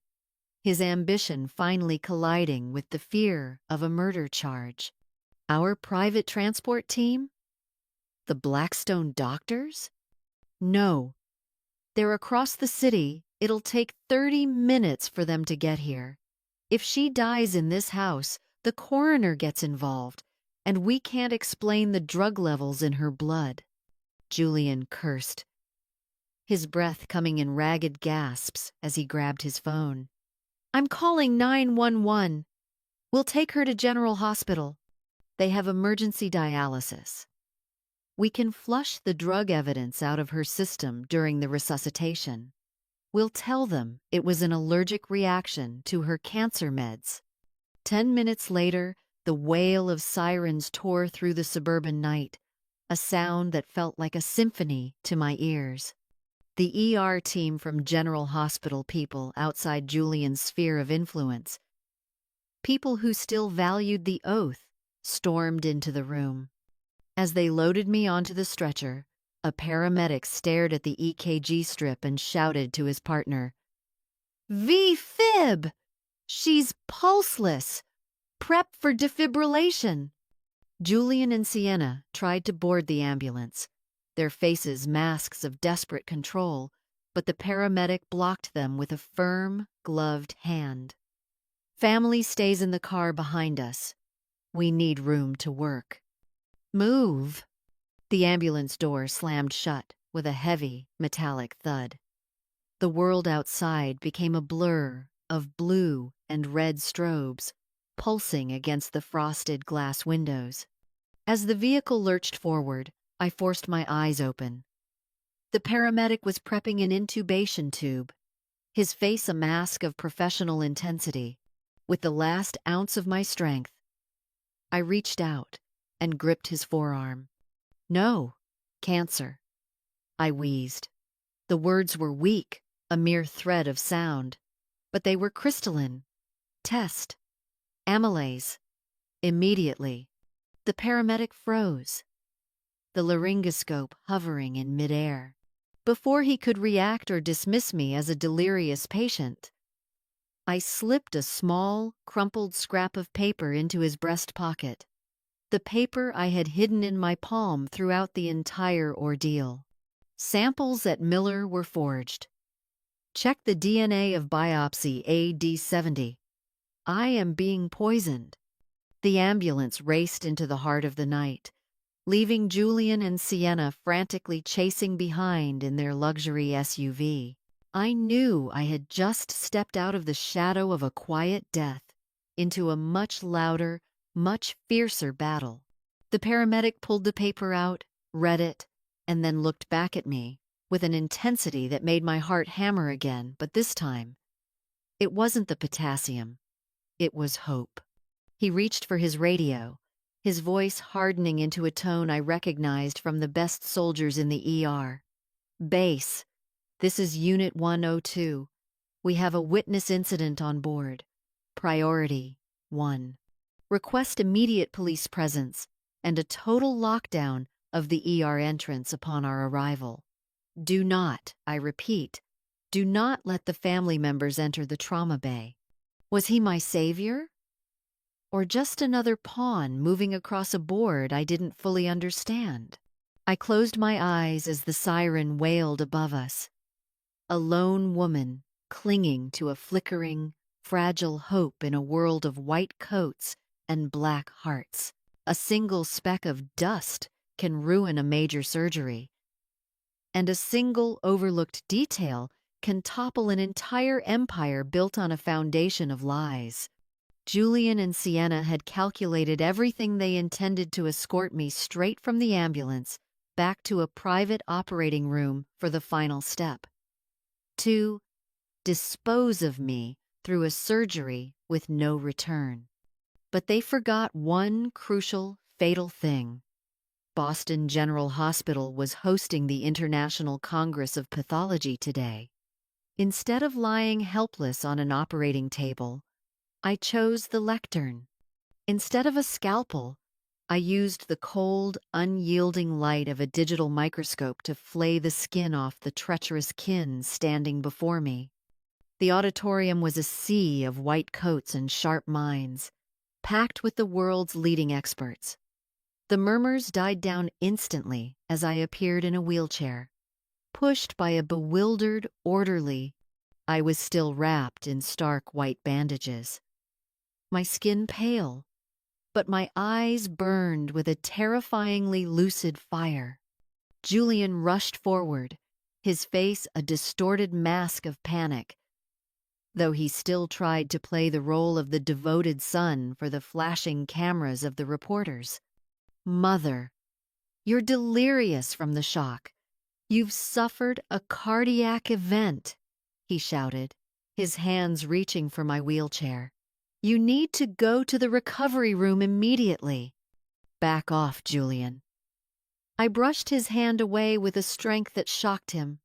his ambition finally colliding with the fear of a murder charge. Our private transport team? The Blackstone doctors? No. They're across the city. It'll take 30 minutes for them to get here. If she dies in this house, the coroner gets involved, and we can't explain the drug levels in her blood. Julian cursed, his breath coming in ragged gasps as he grabbed his phone. "I'm calling 911. We'll take her to General Hospital. They have emergency dialysis. We can flush the drug evidence out of her system during the resuscitation. We'll tell them it was an allergic reaction to her cancer meds." 10 minutes later, the wail of sirens tore through the suburban night, a sound that felt like a symphony to my ears. The ER team from General Hospital, people outside Julian's sphere of influence, people who still valued the oath, stormed into the room. As they loaded me onto the stretcher, a paramedic stared at the EKG strip and shouted to his partner, "V-fib! She's pulseless! Prep for defibrillation!" Julian and Sienna tried to board the ambulance, their faces masks of desperate control, but the paramedic blocked them with a firm, gloved hand. "Family stays in the car behind us. We need room to work." "Move!" The ambulance door slammed shut with a heavy, metallic thud. The world outside became a blur of blue and red strobes, pulsing against the frosted glass windows. As the vehicle lurched forward, I forced my eyes open. The paramedic was prepping an intubation tube, his face a mask of professional intensity. With the last ounce of my strength, I reached out and gripped his forearm. "No, cancer," I wheezed. The words were weak, a mere thread of sound, but they were crystalline. "Test. Amylase. Immediately." The paramedic froze, the laryngoscope hovering in midair. Before he could react or dismiss me as a delirious patient, I slipped a small, crumpled scrap of paper into his breast pocket, the paper I had hidden in my palm throughout the entire ordeal. Samples at Miller were forged. Check the DNA of biopsy AD70. I am being poisoned. The ambulance raced into the heart of the night, leaving Julian and Sienna frantically chasing behind in their luxury SUV. I knew I had just stepped out of the shadow of a quiet death into a much louder, much fiercer battle. The paramedic pulled the paper out, read it, and then looked back at me with an intensity that made my heart hammer again, but this time, it wasn't the potassium. It was hope. He reached for his radio, his voice hardening into a tone I recognized from the best soldiers in the ER. "Base, this is Unit 102. We have a witness incident on board. Priority 1. Request immediate police presence and a total lockdown of the ER entrance upon our arrival. Do not, I repeat, do not let the family members enter the trauma bay." Was he my savior? Or just another pawn moving across a board I didn't fully understand? I closed my eyes as the siren wailed above us. A lone woman clinging to a flickering, fragile hope in a world of white coats and black hearts. A single speck of dust can ruin a major surgery, and a single overlooked detail can topple an entire empire built on a foundation of lies. Julian and Sienna had calculated everything. They intended to escort me straight from the ambulance back to a private operating room for the final step. To dispose of me through a surgery with no return. But they forgot one crucial, fatal thing. Boston General Hospital was hosting the International Congress of Pathology today. Instead of lying helpless on an operating table, I chose the lectern. Instead of a scalpel, I used the cold, unyielding light of a digital microscope to flay the skin off the treacherous kin standing before me. The auditorium was a sea of white coats and sharp minds, packed with the world's leading experts. The murmurs died down instantly as I appeared in a wheelchair, pushed by a bewildered orderly. I was still wrapped in stark white bandages. My skin pale, but my eyes burned with a terrifyingly lucid fire. Julian rushed forward, his face a distorted mask of panic, though he still tried to play the role of the devoted son for the flashing cameras of the reporters. "Mother, you're delirious from the shock. You've suffered a cardiac event," he shouted, his hands reaching for my wheelchair. "You need to go to the recovery room immediately." "Back off, Julian." I brushed his hand away with a strength that shocked him.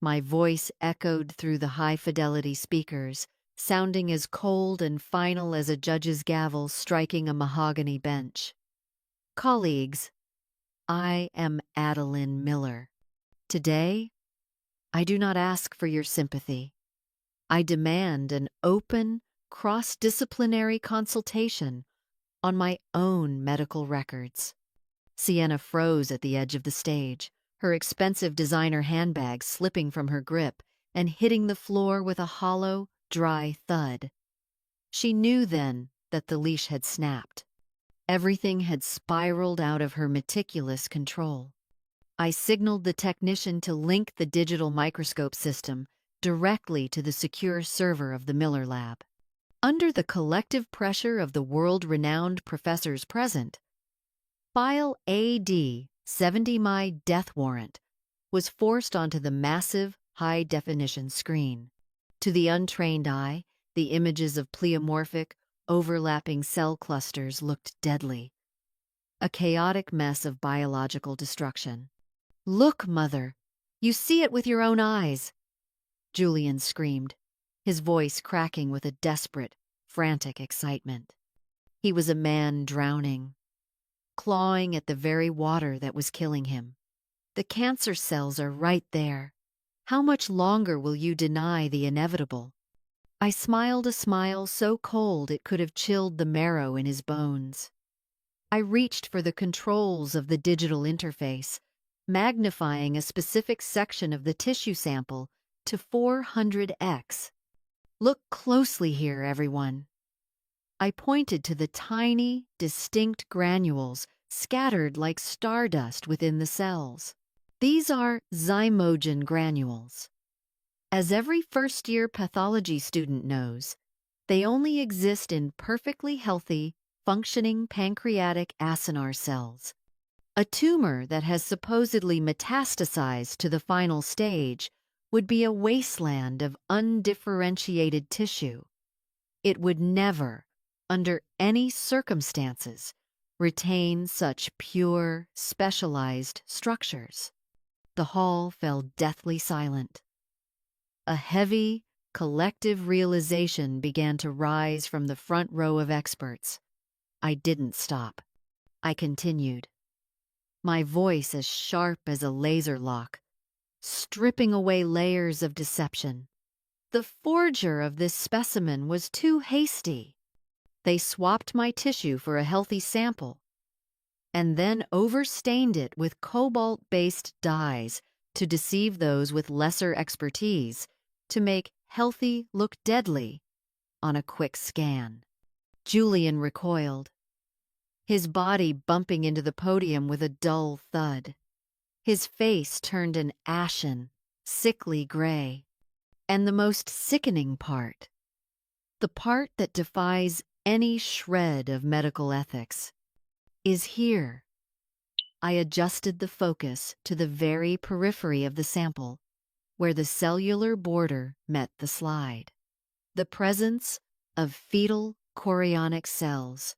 My voice echoed through the high-fidelity speakers, sounding as cold and final as a judge's gavel striking a mahogany bench. "Colleagues, I am Adeline Miller. Today, I do not ask for your sympathy. I demand an open, cross-disciplinary consultation on my own medical records." Sienna froze at the edge of the stage, her expensive designer handbag slipping from her grip and hitting the floor with a hollow, dry thud. She knew then that the leash had snapped. Everything had spiraled out of her meticulous control. I signaled the technician to link the digital microscope system directly to the secure server of the Miller lab. Under the collective pressure of the world-renowned professors present, File AD 70, my death warrant, was forced onto the massive, high-definition screen. To the untrained eye, the images of pleomorphic, overlapping cell clusters looked deadly. A chaotic mess of biological destruction. "Look, Mother! You see it with your own eyes!" Julian screamed, his voice cracking with a desperate, frantic excitement. He was a man drowning, clawing at the very water that was killing him. "The cancer cells are right there. How much longer will you deny the inevitable?" I smiled a smile so cold it could have chilled the marrow in his bones. I reached for the controls of the digital interface, magnifying a specific section of the tissue sample to 400x. "Look closely here, everyone." I pointed to the tiny, distinct granules scattered like stardust within the cells. These are zymogen granules. As every first-year pathology student knows, they only exist in perfectly healthy, functioning pancreatic acinar cells. A tumor that has supposedly metastasized to the final stage would be a wasteland of undifferentiated tissue. It would never, under any circumstances, retain such pure, specialized structures. The hall fell deathly silent. A heavy, collective realization began to rise from the front row of experts. I didn't stop. I continued, my voice as sharp as a laser lock, stripping away layers of deception. The forger of this specimen was too hasty. They swapped my tissue for a healthy sample, and then overstained it with cobalt-based dyes to deceive those with lesser expertise, to make healthy look deadly, on a quick scan. Julian recoiled, his body bumping into the podium with a dull thud. His face turned an ashen, sickly gray. And the most sickening part, the part that defies any shred of medical ethics, is here. I adjusted the focus to the very periphery of the sample, where the cellular border met the slide. The presence of fetal chorionic cells.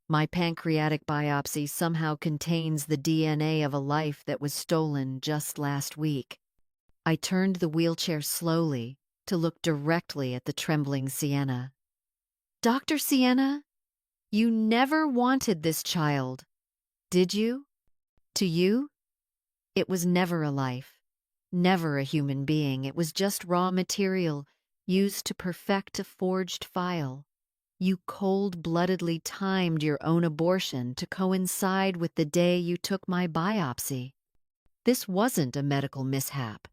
My pancreatic biopsy somehow contains the DNA of a life that was stolen just last week. I turned the wheelchair slowly to look directly at the trembling Sienna. "Dr. Sienna, you never wanted this child, did you? To you, it was never a life, never a human being. It was just raw material used to perfect a forged file. You cold-bloodedly timed your own abortion to coincide with the day you took my biopsy. This wasn't a medical mishap.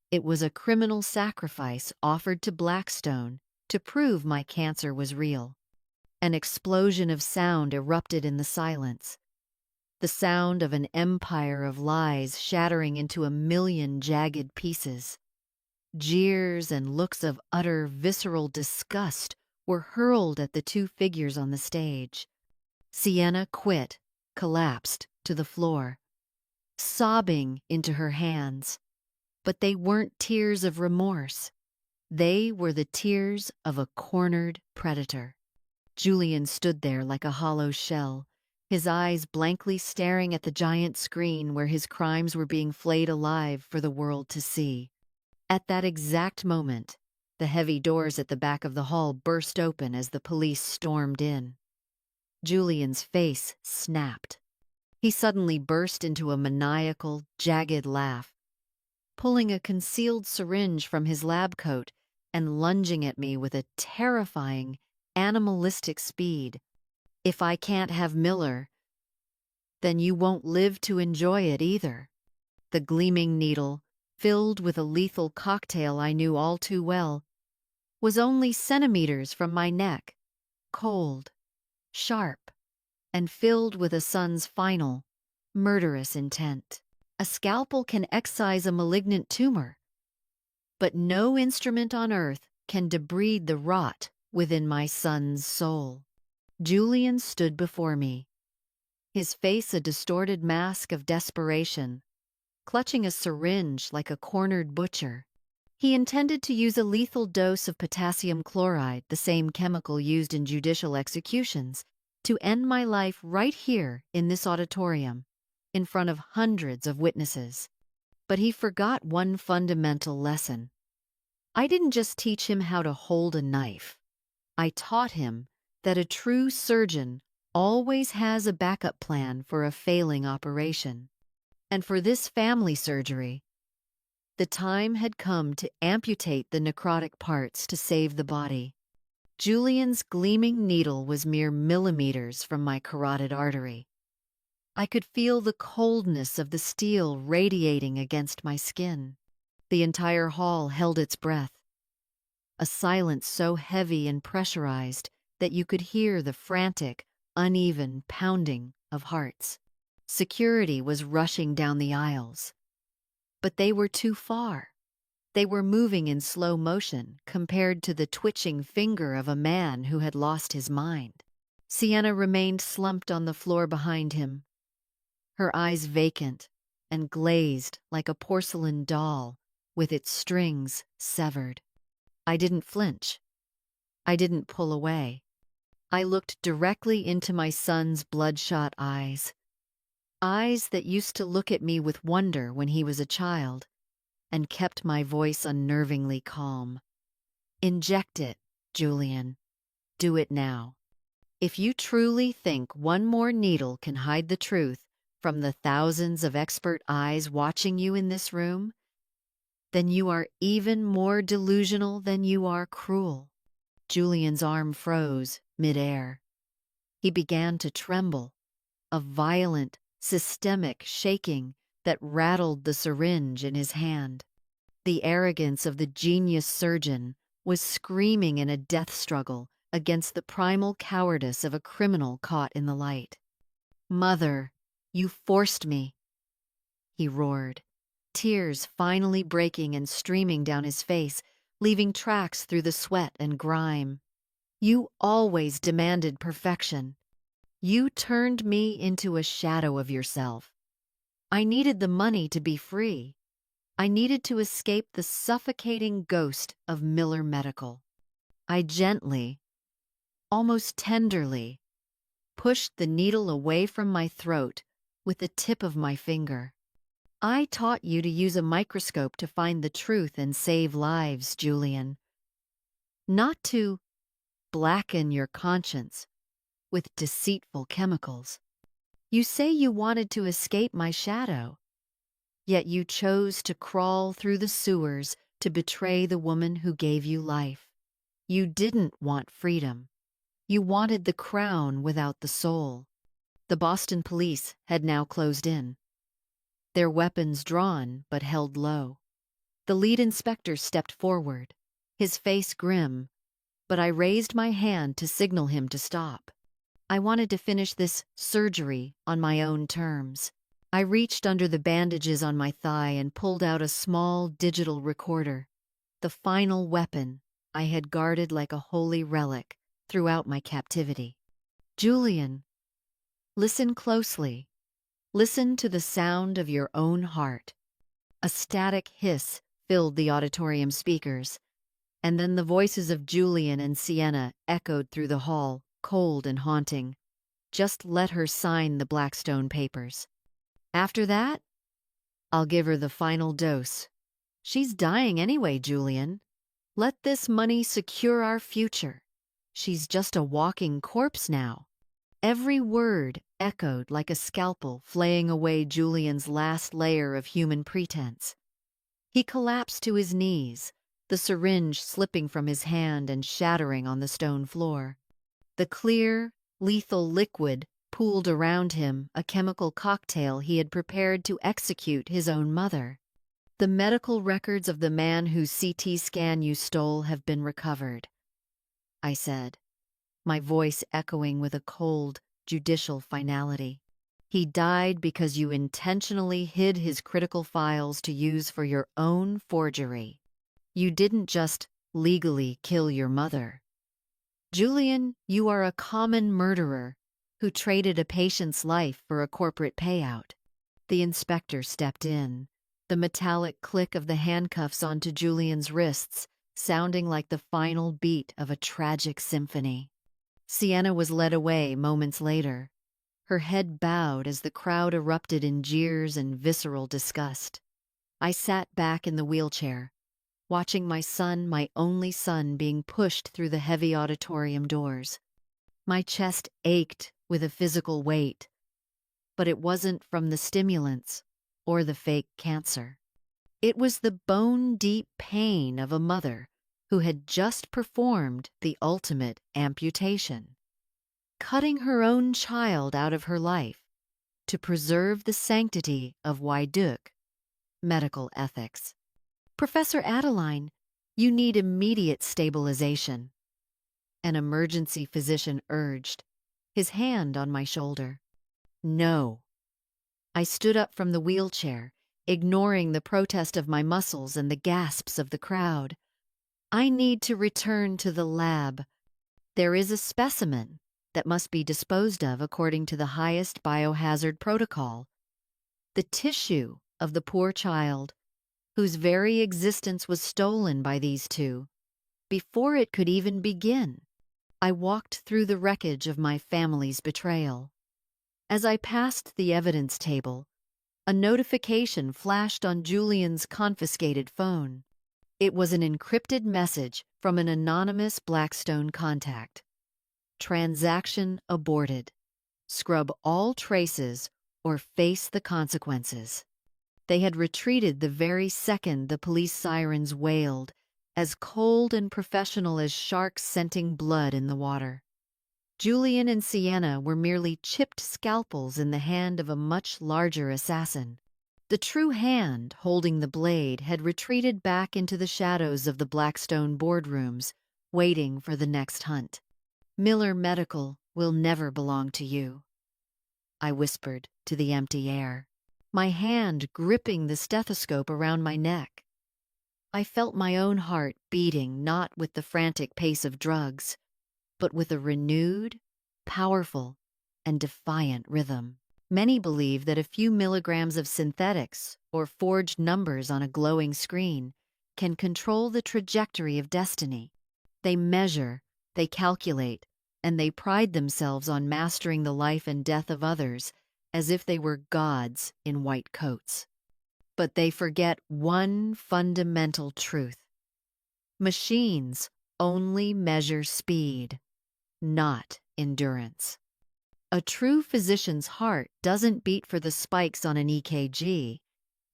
It was a criminal sacrifice offered to Blackstone to prove my cancer was real." An explosion of sound erupted in the silence. The sound of an empire of lies shattering into a million jagged pieces. Jeers and looks of utter visceral disgust were hurled at the two figures on the stage. Sienna collapsed to the floor, sobbing into her hands. But they weren't tears of remorse. They were the tears of a cornered predator. Julian stood there like a hollow shell, his eyes blankly staring at the giant screen where his crimes were being flayed alive for the world to see. At that exact moment, the heavy doors at the back of the hall burst open as the police stormed in. Julian's face snapped. He suddenly burst into a maniacal, jagged laugh, pulling a concealed syringe from his lab coat and lunging at me with a terrifying, animalistic speed. "If I can't have Miller, then you won't live to enjoy it either." The gleaming needle, filled with a lethal cocktail I knew all too well, was only centimeters from my neck, cold, sharp, and filled with a son's final, murderous intent. A scalpel can excise a malignant tumor, but no instrument on earth can debride the rot within my son's soul. Julian stood before me, his face a distorted mask of desperation, clutching a syringe like a cornered butcher. He intended to use a lethal dose of potassium chloride, the same chemical used in judicial executions, to end my life right here in this auditorium, in front of hundreds of witnesses. But he forgot one fundamental lesson. I didn't just teach him how to hold a knife. I taught him that a true surgeon always has a backup plan for a failing operation. And for this family surgery, the time had come to amputate the necrotic parts to save the body. Julian's gleaming needle was mere millimeters from my carotid artery. I could feel the coldness of the steel radiating against my skin. The entire hall held its breath, a silence so heavy and pressurized that you could hear the frantic, uneven pounding of hearts. Security was rushing down the aisles. But they were too far. They were moving in slow motion compared to the twitching finger of a man who had lost his mind. Sienna remained slumped on the floor behind him, her eyes vacant and glazed like a porcelain doll with its strings severed. I didn't flinch. I didn't pull away. I looked directly into my son's bloodshot eyes. Eyes that used to look at me with wonder when he was a child, and kept my voice unnervingly calm. "Inject it, Julian. Do it now. If you truly think one more needle can hide the truth from the thousands of expert eyes watching you in this room, then you are even more delusional than you are cruel." Julian's arm froze mid-air. He began to tremble, a violent, systemic shaking that rattled the syringe in his hand. The arrogance of the genius surgeon was screaming in a death struggle against the primal cowardice of a criminal caught in the light. "Mother, you forced me," he roared, tears finally breaking and streaming down his face, leaving tracks through the sweat and grime. "You always demanded perfection. You turned me into a shadow of yourself. I needed the money to be free. I needed to escape the suffocating ghost of Miller Medical." I gently, almost tenderly, pushed the needle away from my throat with the tip of my finger. "I taught you to use a microscope to find the truth and save lives, Julian. Not to blacken your conscience with deceitful chemicals. You say you wanted to escape my shadow, yet you chose to crawl through the sewers to betray the woman who gave you life. You didn't want freedom. You wanted the crown without the soul." The Boston police had now closed in, their weapons drawn but held low. The lead inspector stepped forward, his face grim, but I raised my hand to signal him to stop. I wanted to finish this surgery on my own terms. I reached under the bandages on my thigh and pulled out a small digital recorder, the final weapon I had guarded like a holy relic throughout my captivity. "Julian, listen closely. Listen to the sound of your own heart." A static hiss filled the auditorium speakers, and then the voices of Julian and Sienna echoed through the hall, cold and haunting. "Just let her sign the Blackstone papers. After that, I'll give her the final dose. She's dying anyway, Julian. Let this money secure our future. She's just a walking corpse now." Every word echoed like a scalpel flaying away Julian's last layer of human pretense. He collapsed to his knees, the syringe slipping from his hand and shattering on the stone floor. The clear, lethal liquid pooled around him, a chemical cocktail he had prepared to execute his own mother. "The medical records of the man whose CT scan you stole have been recovered," I said, my voice echoing with a cold, judicial finality. "He died because you intentionally hid his critical files to use for your own forgery. You didn't just legally kill your mother. Julian, you are a common murderer who traded a patient's life for a corporate payout." The inspector stepped in, the metallic click of the handcuffs onto Julian's wrists sounding like the final beat of a tragic symphony. Sienna was led away moments later, her head bowed as the crowd erupted in jeers and visceral disgust. I sat back in the wheelchair, watching my son, my only son, being pushed through the heavy auditorium doors. My chest ached with a physical weight, but it wasn't from the stimulants or the fake cancer. It was the bone-deep pain of a mother who had just performed the ultimate amputation, cutting her own child out of her life to preserve the sanctity of Wyduk medical ethics. "Professor Adeline, you need immediate stabilization," an emergency physician urged, his hand on my shoulder. "No." I stood up from the wheelchair, ignoring the protest of my muscles and the gasps of the crowd. "I need to return to the lab. There is a specimen that must be disposed of according to the highest biohazard protocol. The tissue of the poor child, whose very existence was stolen by these two, before it could even begin." I walked through the wreckage of my family's betrayal. As I passed the evidence table, a notification flashed on Julian's confiscated phone. It was an encrypted message from an anonymous Blackstone contact. "Transaction aborted. Scrub all traces or face the consequences." They had retreated the very second the police sirens wailed, as cold and professional as sharks scenting blood in the water. Julian and Sienna were merely chipped scalpels in the hand of a much larger assassin. The true hand holding the blade had retreated back into the shadows of the Blackstone boardrooms, waiting for the next hunt. "Miller Medical will never belong to you," I whispered to the empty air, my hand gripping the stethoscope around my neck. I felt my own heart beating not with the frantic pace of drugs, but with a renewed, powerful, and defiant rhythm. Many believe that a few milligrams of synthetics or forged numbers on a glowing screen can control the trajectory of destiny. They measure, they calculate, and they pride themselves on mastering the life and death of others as if they were gods in white coats. But they forget one fundamental truth. Machines only measure speed, not endurance. A true physician's heart doesn't beat for the spikes on an EKG.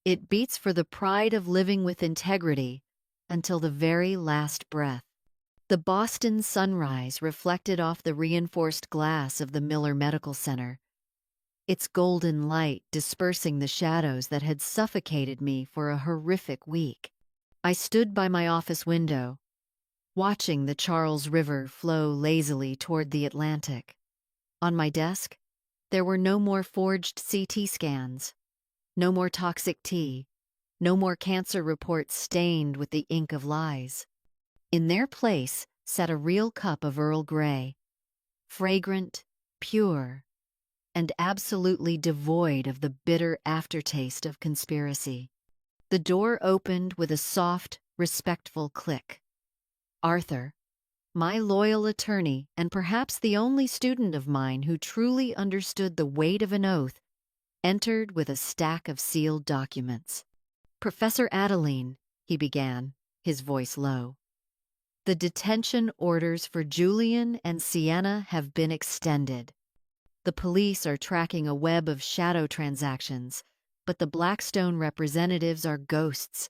It beats for the pride of living with integrity until the very last breath. The Boston sunrise reflected off the reinforced glass of the Miller Medical Center, its golden light dispersing the shadows that had suffocated me for a horrific week. I stood by my office window, watching the Charles River flow lazily toward the Atlantic. On my desk, there were no more forged CT scans, no more toxic tea, no more cancer reports stained with the ink of lies. In their place sat a real cup of Earl Grey, fragrant, pure, and absolutely devoid of the bitter aftertaste of conspiracy. The door opened with a soft, respectful click. Arthur, my loyal attorney and perhaps the only student of mine who truly understood the weight of an oath, entered with a stack of sealed documents. "Professor Adeline," he began, his voice low, "the detention orders for Julian and Sienna have been extended. The police are tracking a web of shadow transactions, but the Blackstone representatives are ghosts.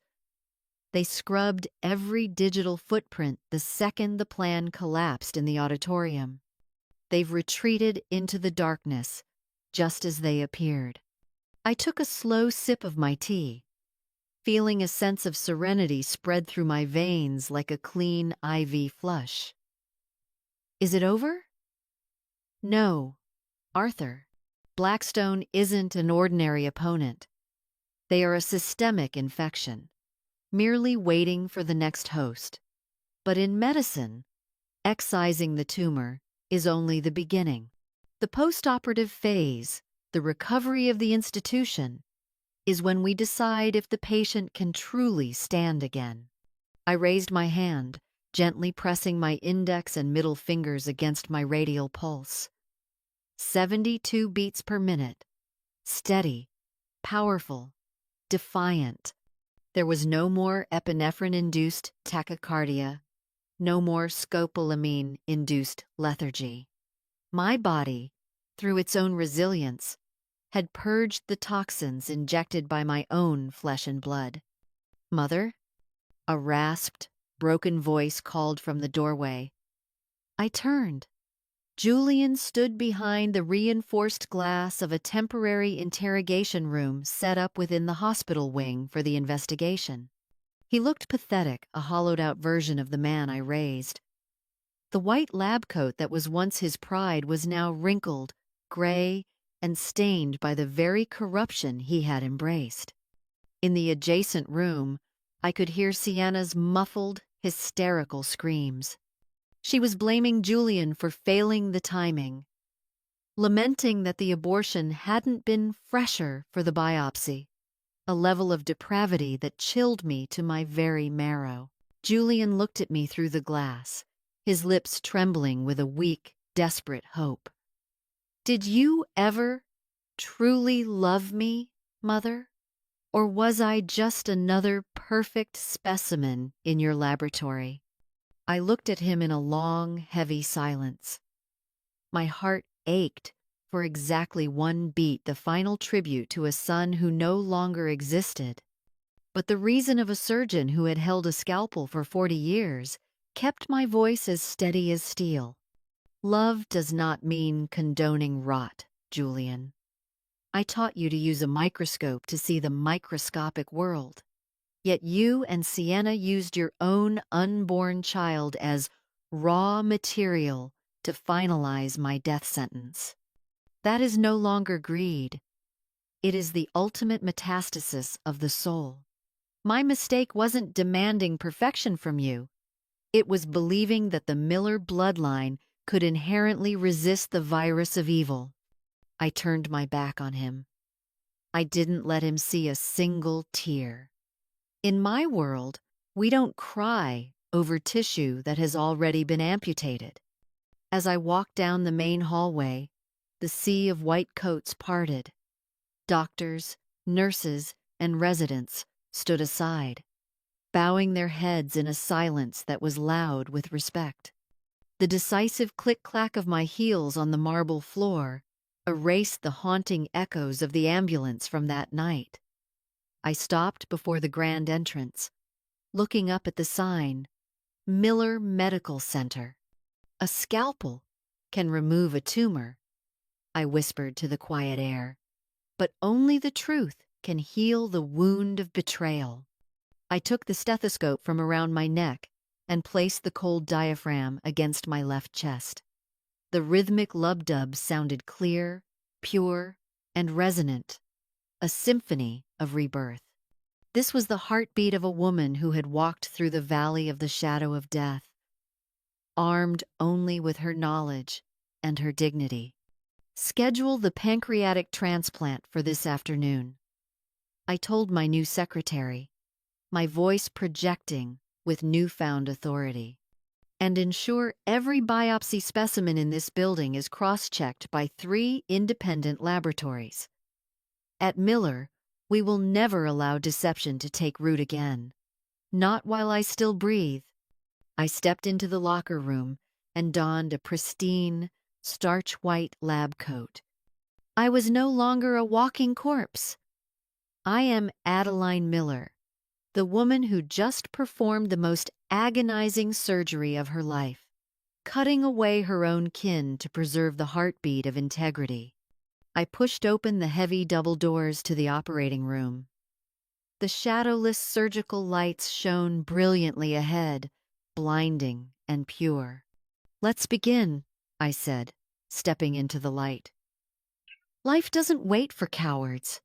They scrubbed every digital footprint the second the plan collapsed in the auditorium. They've retreated into the darkness, just as they appeared." I took a slow sip of my tea, feeling a sense of serenity spread through my veins like a clean IV flush. "Is it over?" "No, Arthur. Blackstone isn't an ordinary opponent. They are a systemic infection, merely waiting for the next host. But in medicine, excising the tumor is only the beginning. The postoperative phase, the recovery of the institution, is when we decide if the patient can truly stand again." I raised my hand, gently pressing my index and middle fingers against my radial pulse. 72 beats per minute, steady, powerful, defiant. There was no more epinephrine-induced tachycardia, no more scopolamine-induced lethargy. My body, through its own resilience, had purged the toxins injected by my own flesh and blood. "Mother?" A rasped, broken voice called from the doorway. I turned. Julian stood behind the reinforced glass of a temporary interrogation room set up within the hospital wing for the investigation. He looked pathetic, a hollowed-out version of the man I raised. The white lab coat that was once his pride was now wrinkled, gray, and stained by the very corruption he had embraced. In the adjacent room, I could hear Sienna's muffled, hysterical screams. She was blaming Julian for failing the timing, lamenting that the abortion hadn't been fresher for the biopsy, a level of depravity that chilled me to my very marrow. Julian looked at me through the glass, his lips trembling with a weak, desperate hope. "Did you ever truly love me, Mother? Or was I just another perfect specimen in your laboratory?" I looked at him in a long, heavy silence. My heart ached for exactly one beat, the final tribute to a son who no longer existed. But the reason of a surgeon who had held a scalpel for 40 years kept my voice as steady as steel. "Love does not mean condoning rot, Julian. I taught you to use a microscope to see the microscopic world. Yet you and Sienna used your own unborn child as raw material to finalize my death sentence. That is no longer greed. It is the ultimate metastasis of the soul. My mistake wasn't demanding perfection from you. It was believing that the Miller bloodline could inherently resist the virus of evil. I turned my back on him. I didn't let him see a single tear. In my world, we don't cry over tissue that has already been amputated. As I walked down the main hallway, the sea of white coats parted. Doctors, nurses, and residents stood aside, bowing their heads in a silence that was loud with respect. The decisive click-clack of my heels on the marble floor erased the haunting echoes of the ambulance from that night. I stopped before the grand entrance, looking up at the sign, Miller Medical Center. A scalpel can remove a tumor, I whispered to the quiet air, but only the truth can heal the wound of betrayal. I took the stethoscope from around my neck and placed the cold diaphragm against my left chest. The rhythmic lub-dub sounded clear, pure, and resonant, a symphony of rebirth. This was the heartbeat of a woman who had walked through the valley of the shadow of death, armed only with her knowledge and her dignity. Schedule the pancreatic transplant for this afternoon, I told my new secretary, my voice projecting with newfound authority. And ensure every biopsy specimen in this building is cross-checked by 3 independent laboratories. At Miller, we will never allow deception to take root again. Not while I still breathe. I stepped into the locker room and donned a pristine, starch-white lab coat. I was no longer a walking corpse. I am Adeline Miller, the woman who just performed the most agonizing surgery of her life, cutting away her own kin to preserve the heartbeat of integrity. I pushed open the heavy double doors to the operating room. The shadowless surgical lights shone brilliantly ahead, blinding and pure. "Let's begin," I said, stepping into the light. Life doesn't wait for cowards.